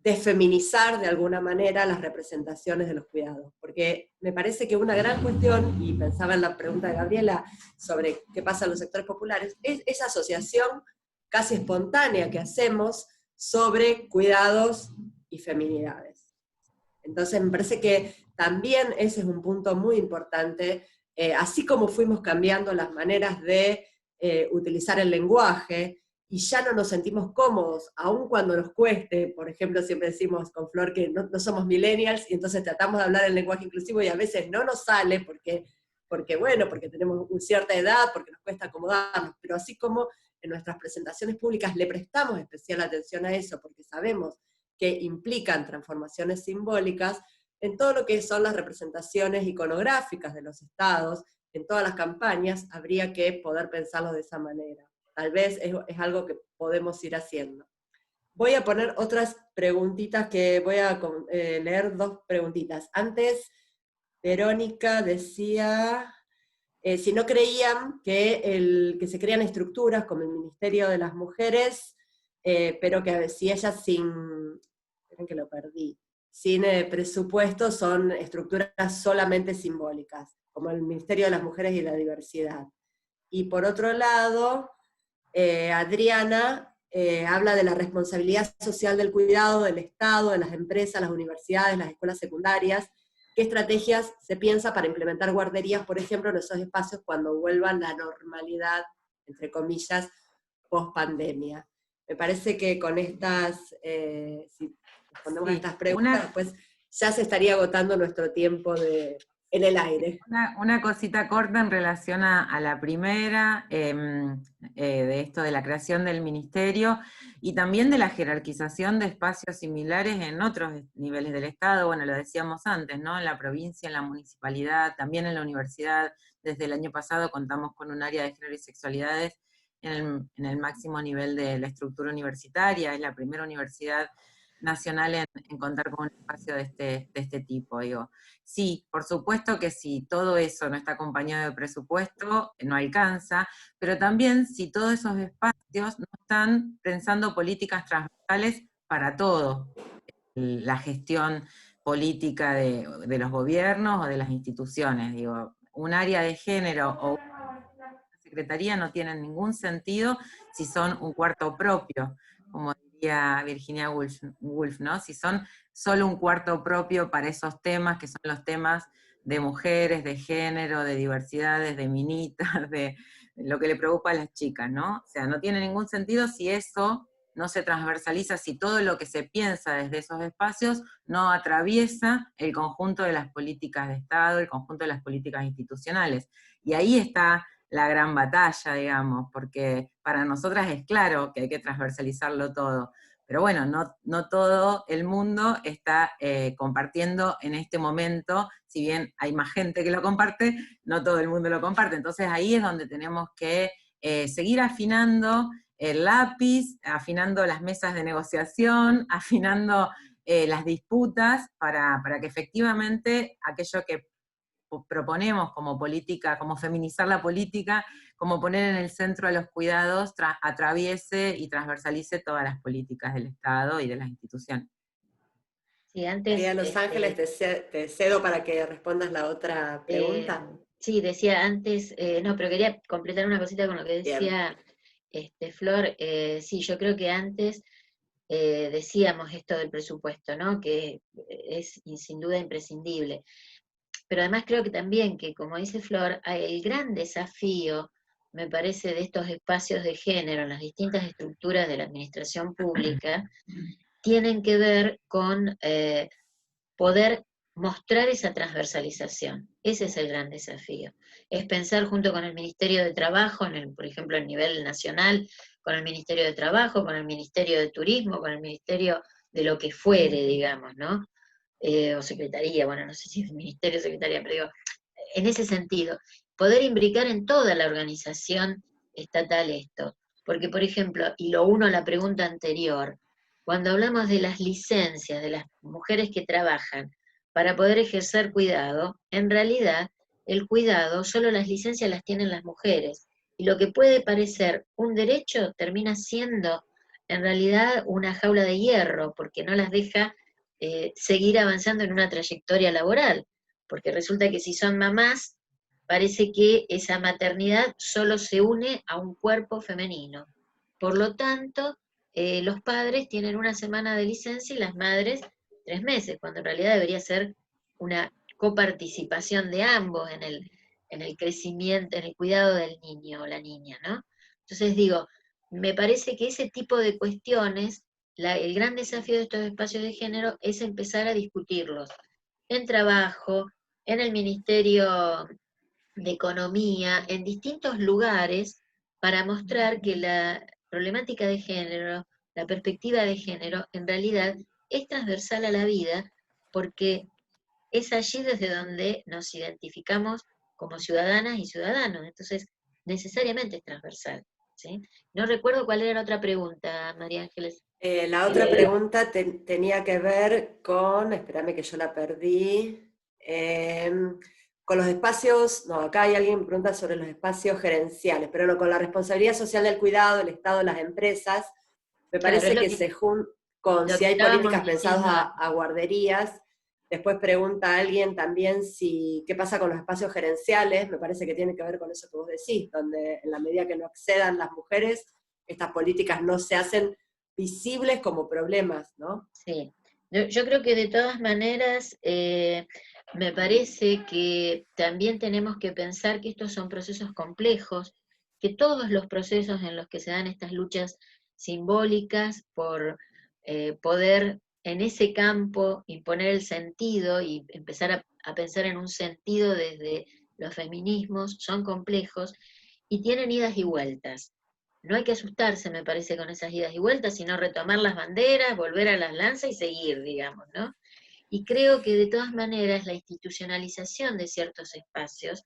desfeminizar de alguna manera las representaciones de los cuidados. Porque me parece que una gran cuestión, y pensaba en la pregunta de Gabriela sobre qué pasa en los sectores populares, es esa asociación casi espontánea que hacemos sobre cuidados y feminidades. Entonces me parece que también ese es un punto muy importante, así como fuimos cambiando las maneras de utilizar el lenguaje, y ya no nos sentimos cómodos, aun cuando nos cueste. Por ejemplo, siempre decimos con Flor que no somos millennials, y entonces tratamos de hablar el lenguaje inclusivo, y a veces no nos sale porque tenemos una cierta edad, porque nos cuesta acomodarnos, pero así como en nuestras presentaciones públicas le prestamos especial atención a eso, porque sabemos que implican transformaciones simbólicas, en todo lo que son las representaciones iconográficas de los estados, en todas las campañas, habría que poder pensarlo de esa manera. Tal vez es algo que podemos ir haciendo. Voy a poner otras preguntitas, que voy a leer dos preguntitas. Antes, Verónica decía, si no creían que se crean estructuras como el Ministerio de las Mujeres, pero que si ellas esperen que lo perdí, sin presupuesto son estructuras solamente simbólicas, como el Ministerio de las Mujeres y la Diversidad. Y por otro lado, Adriana habla de la responsabilidad social del cuidado del Estado, de las empresas, las universidades, las escuelas secundarias. ¿Qué estrategias se piensa para implementar guarderías, por ejemplo, en esos espacios cuando vuelvan la normalidad, entre comillas, post pandemia? Me parece que con si respondemos a estas preguntas, después ya se estaría agotando nuestro tiempo de en el aire. Una cosita corta en relación a la primera, de esto de la creación del ministerio, y también de la jerarquización de espacios similares en otros niveles del Estado. Bueno, lo decíamos antes, ¿no? En la provincia, en la municipalidad, también en la universidad. Desde el año pasado contamos con un área de género y sexualidades en el máximo nivel de la estructura universitaria. Es la primera universidad nacional en contar con un espacio de este tipo, digo. Sí, por supuesto que si todo eso no está acompañado de presupuesto, no alcanza, pero también si todos esos espacios no están pensando políticas transversales para todo, la gestión política de los gobiernos o de las instituciones. Digo, un área de género o una secretaría no tienen ningún sentido si son un cuarto propio, como diría Virginia Woolf, ¿no? Si son solo un cuarto propio para esos temas, que son los temas de mujeres, de género, de diversidades, de minitas, de lo que le preocupa a las chicas, ¿no? O sea, no tiene ningún sentido si eso no se transversaliza, si todo lo que se piensa desde esos espacios no atraviesa el conjunto de las políticas de Estado, el conjunto de las políticas institucionales. Y ahí está la gran batalla, digamos, porque para nosotras es claro que hay que transversalizarlo todo, pero bueno, no todo el mundo está compartiendo en este momento, si bien hay más gente que lo comparte, no todo el mundo lo comparte, entonces ahí es donde tenemos que seguir afinando el lápiz, afinando las mesas de negociación, afinando las disputas para que efectivamente aquello que proponemos como política, como feminizar la política, como poner en el centro a los cuidados, atraviese y transversalice todas las políticas del Estado y de las instituciones. Sí, María antes, Los Ángeles, te cedo para que respondas la otra pregunta. sí, decía antes, no, pero quería completar una cosita con lo que Bien. decía Flor. Sí, yo creo que antes decíamos esto del presupuesto, ¿no? Que es sin duda imprescindible. Pero además creo que también que, como dice Flor, el gran desafío, me parece, de estos espacios de género en las distintas estructuras de la administración pública, tienen que ver con poder mostrar esa transversalización. Ese es el gran desafío. Es pensar junto con el Ministerio de Trabajo, por ejemplo, a nivel nacional, con el Ministerio de Trabajo, con el Ministerio de Turismo, con el Ministerio de lo que fuere, digamos, ¿no? O secretaría, bueno, no sé si es ministerio o secretaría, pero digo, en ese sentido, poder imbricar en toda la organización estatal esto. Porque, por ejemplo, y lo uno a la pregunta anterior, cuando hablamos de las licencias de las mujeres que trabajan para poder ejercer cuidado, en realidad el cuidado, solo las licencias las tienen las mujeres. Y lo que puede parecer un derecho termina siendo en realidad una jaula de hierro, porque no las deja seguir avanzando en una trayectoria laboral, porque resulta que si son mamás, parece que esa maternidad solo se une a un cuerpo femenino. Por lo tanto, los padres tienen una semana de licencia y las madres 3 meses, cuando en realidad debería ser una coparticipación de ambos en el crecimiento, en el cuidado del niño o la niña, ¿no? Entonces digo, me parece que ese tipo de cuestiones, el gran desafío de estos espacios de género es empezar a discutirlos en trabajo, en el Ministerio de Economía, en distintos lugares, para mostrar que la problemática de género, la perspectiva de género, en realidad es transversal a la vida, porque es allí desde donde nos identificamos como ciudadanas y ciudadanos. Entonces, necesariamente es transversal. ¿Sí? No recuerdo cuál era la otra pregunta, María Ángeles. La otra pregunta tenía que ver con, espérame que yo la perdí, con los espacios, no, acá hay alguien que pregunta sobre los espacios gerenciales, pero no, con la responsabilidad social del cuidado, el Estado, las empresas, me Claro, parece que se con lo si que hay políticas estábamos pensadas diciendo. a guarderías. Después pregunta alguien también qué pasa con los espacios gerenciales, me parece que tiene que ver con eso que vos decís, donde en la medida que no accedan las mujeres, estas políticas no se hacen visibles como problemas, ¿no? Sí, yo creo que de todas maneras me parece que también tenemos que pensar que estos son procesos complejos, que todos los procesos en los que se dan estas luchas simbólicas por poder en ese campo imponer el sentido y empezar a pensar en un sentido desde los feminismos son complejos y tienen idas y vueltas. No hay que asustarse, me parece, con esas idas y vueltas, sino retomar las banderas, volver a las lanzas y seguir, digamos, ¿no? Y creo que de todas maneras la institucionalización de ciertos espacios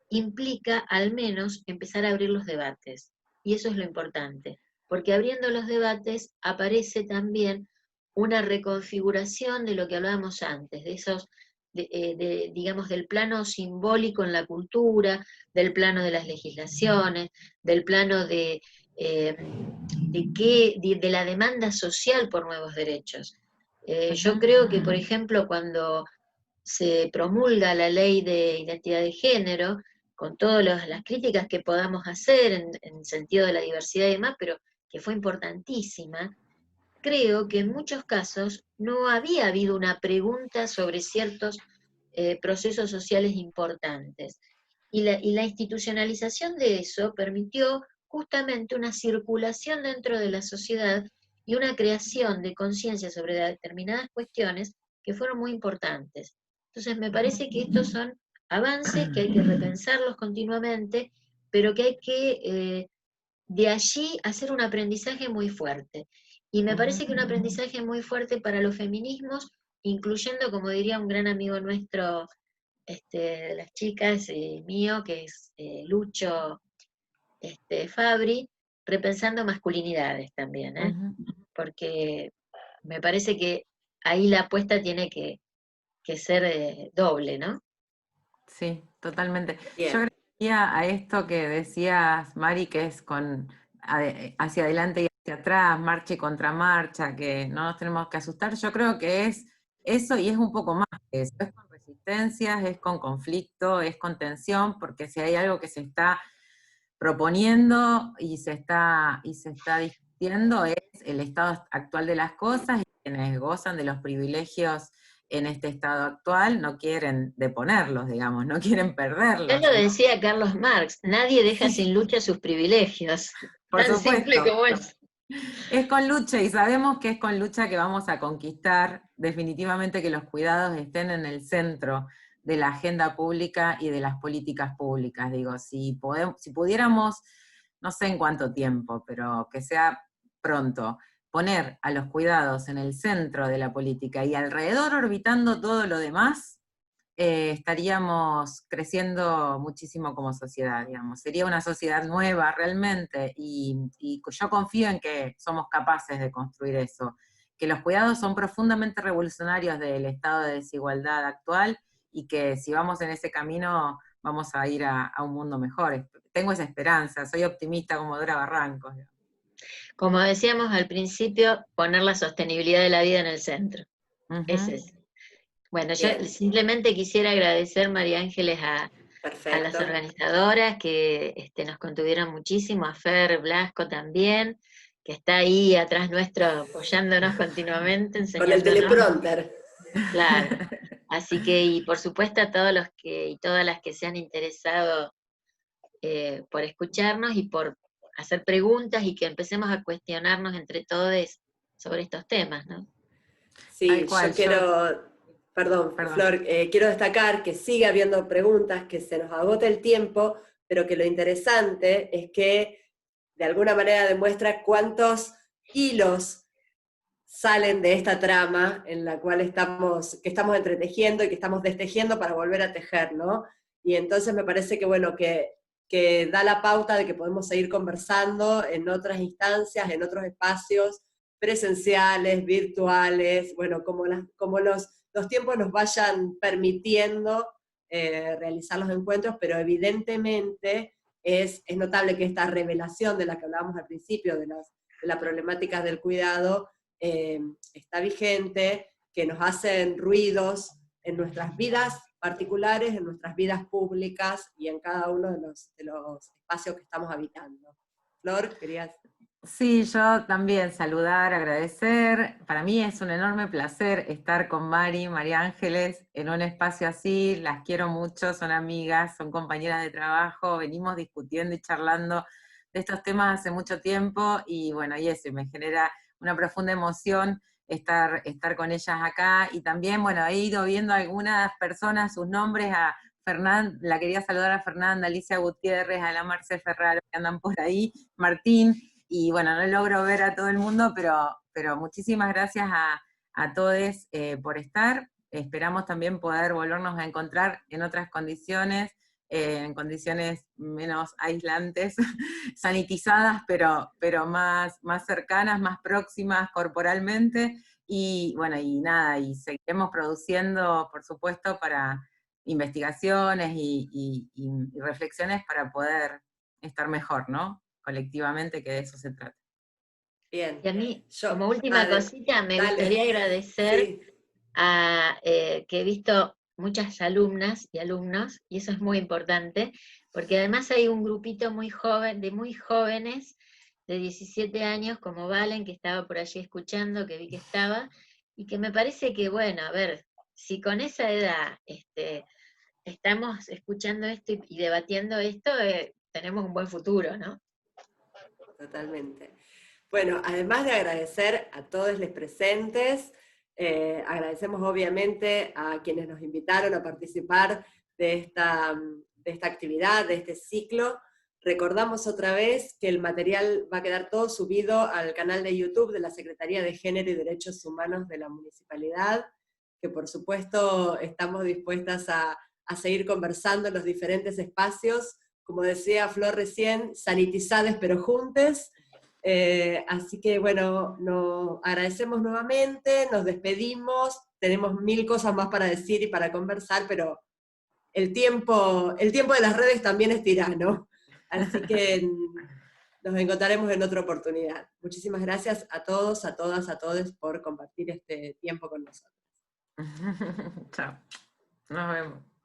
implica al menos empezar a abrir los debates. Y eso es lo importante, porque abriendo los debates aparece también una reconfiguración de lo que hablábamos antes, de esos, digamos, del plano simbólico en la cultura, del plano de las legislaciones, del plano de la demanda social por nuevos derechos. Yo creo que, por ejemplo, cuando se promulga la ley de identidad de género, con todas las críticas que podamos hacer en sentido de la diversidad y demás, pero que fue importantísima, creo que en muchos casos no había habido una pregunta sobre ciertos procesos sociales importantes. Y la institucionalización de eso permitió justamente una circulación dentro de la sociedad y una creación de conciencia sobre determinadas cuestiones que fueron muy importantes. Entonces me parece que estos son avances que hay que repensarlos continuamente, pero que hay que de allí hacer un aprendizaje muy fuerte. Y me parece que un aprendizaje muy fuerte para los feminismos, incluyendo, como diría un gran amigo nuestro, de las chicas, mío, que es Lucho Fabri, repensando masculinidades también, porque me parece que ahí la apuesta tiene que ser doble, ¿no? Sí, totalmente. Bien. Yo agregaría a esto que decías, Mari, que es hacia adelante y hacia atrás, marcha y contramarcha, que no nos tenemos que asustar. Yo creo que es eso y es un poco más que eso. Es con resistencias, es con conflicto, es con tensión, porque si hay algo que se está proponiendo y se está discutiendo es el estado actual de las cosas, y quienes gozan de los privilegios en este estado actual no quieren deponerlos, digamos, no quieren perderlos. Ya lo decía Carlos Marx, nadie deja sin lucha sus privilegios. Por Tan supuesto. simple como es. Es con lucha, y sabemos que es con lucha que vamos a conquistar definitivamente que los cuidados estén en el centro de la agenda pública y de las políticas públicas. Digo, si pudiéramos, no sé en cuánto tiempo, pero que sea pronto, poner a los cuidados en el centro de la política y alrededor orbitando todo lo demás, estaríamos creciendo muchísimo como sociedad, digamos. Sería una sociedad nueva realmente, y yo confío en que somos capaces de construir eso, que los cuidados son profundamente revolucionarios del estado de desigualdad actual, y que si vamos en ese camino vamos a ir a un mundo mejor. Tengo esa esperanza, soy optimista como Dora Barrancos. Como decíamos al principio, poner la sostenibilidad de la vida en el centro. Ese es. Bueno, yo simplemente quisiera agradecer, María Ángeles, a las organizadoras que nos contuvieron muchísimo, a Fer Blasco también, que está ahí atrás nuestro apoyándonos continuamente, enseñándonos. Con el teleprompter. Claro. Así que, y por supuesto a todos los y todas las que se han interesado por escucharnos y por hacer preguntas y que empecemos a cuestionarnos entre todos sobre estos temas, ¿no? Sí, yo quiero, perdón. Flor, quiero destacar que sigue habiendo preguntas, que se nos agota el tiempo, pero que lo interesante es que de alguna manera demuestra cuántos hilos salen de esta trama en la cual estamos entretejiendo y que estamos destejiendo para volver a tejer, ¿no? Y entonces me parece que, bueno, que da la pauta de que podemos seguir conversando en otras instancias, en otros espacios, presenciales, virtuales, bueno, como los tiempos nos vayan permitiendo realizar los encuentros, pero evidentemente es notable que esta revelación de la que hablábamos al principio, de las problemáticas del cuidado, está vigente, que nos hacen ruidos en nuestras vidas particulares, en nuestras vidas públicas y en cada uno de los espacios que estamos habitando. Flor, querías... Sí, yo también saludar, agradecer. Para mí es un enorme placer estar con María Ángeles, en un espacio así. Las quiero mucho, son amigas, son compañeras de trabajo, venimos discutiendo y charlando de estos temas hace mucho tiempo, y bueno, y eso me genera una profunda emoción estar con ellas acá, y también, bueno, he ido viendo a algunas personas, sus nombres, la quería saludar a Fernanda, Alicia Gutiérrez, a la Marce Ferraro, que andan por ahí, Martín, y bueno, no logro ver a todo el mundo, pero muchísimas gracias a todos por estar. Esperamos también poder volvernos a encontrar en otras condiciones, en condiciones menos aislantes, sanitizadas, pero más cercanas, más próximas corporalmente, y bueno, y nada, y seguiremos produciendo, por supuesto, para investigaciones y reflexiones para poder estar mejor, ¿no? Colectivamente, que de eso se trata. Bien. Y a mí, Yo, como última cosita, me gustaría agradecer Sí. que he visto muchas alumnas y alumnos, y eso es muy importante, porque además hay un grupito muy joven, de muy jóvenes, de 17 años, como Valen, que estaba por allí escuchando, que vi que estaba, y que me parece que, bueno, a ver, si con esa edad estamos escuchando esto y debatiendo esto, tenemos un buen futuro, ¿no? Totalmente. Bueno, además de agradecer a todos los presentes, agradecemos obviamente a quienes nos invitaron a participar de esta actividad, de este ciclo. Recordamos otra vez que el material va a quedar todo subido al canal de YouTube de la Secretaría de Género y Derechos Humanos de la Municipalidad, que por supuesto estamos dispuestas a seguir conversando en los diferentes espacios, como decía Flor recién, sanitizades pero juntes. Así que bueno, nos agradecemos nuevamente, nos despedimos, tenemos 1000 cosas más para decir y para conversar, pero el tiempo de las redes también es tirano. Así que nos encontraremos en otra oportunidad. Muchísimas gracias a todos, a todas, a todos por compartir este tiempo con nosotros. Chao. Nos vemos.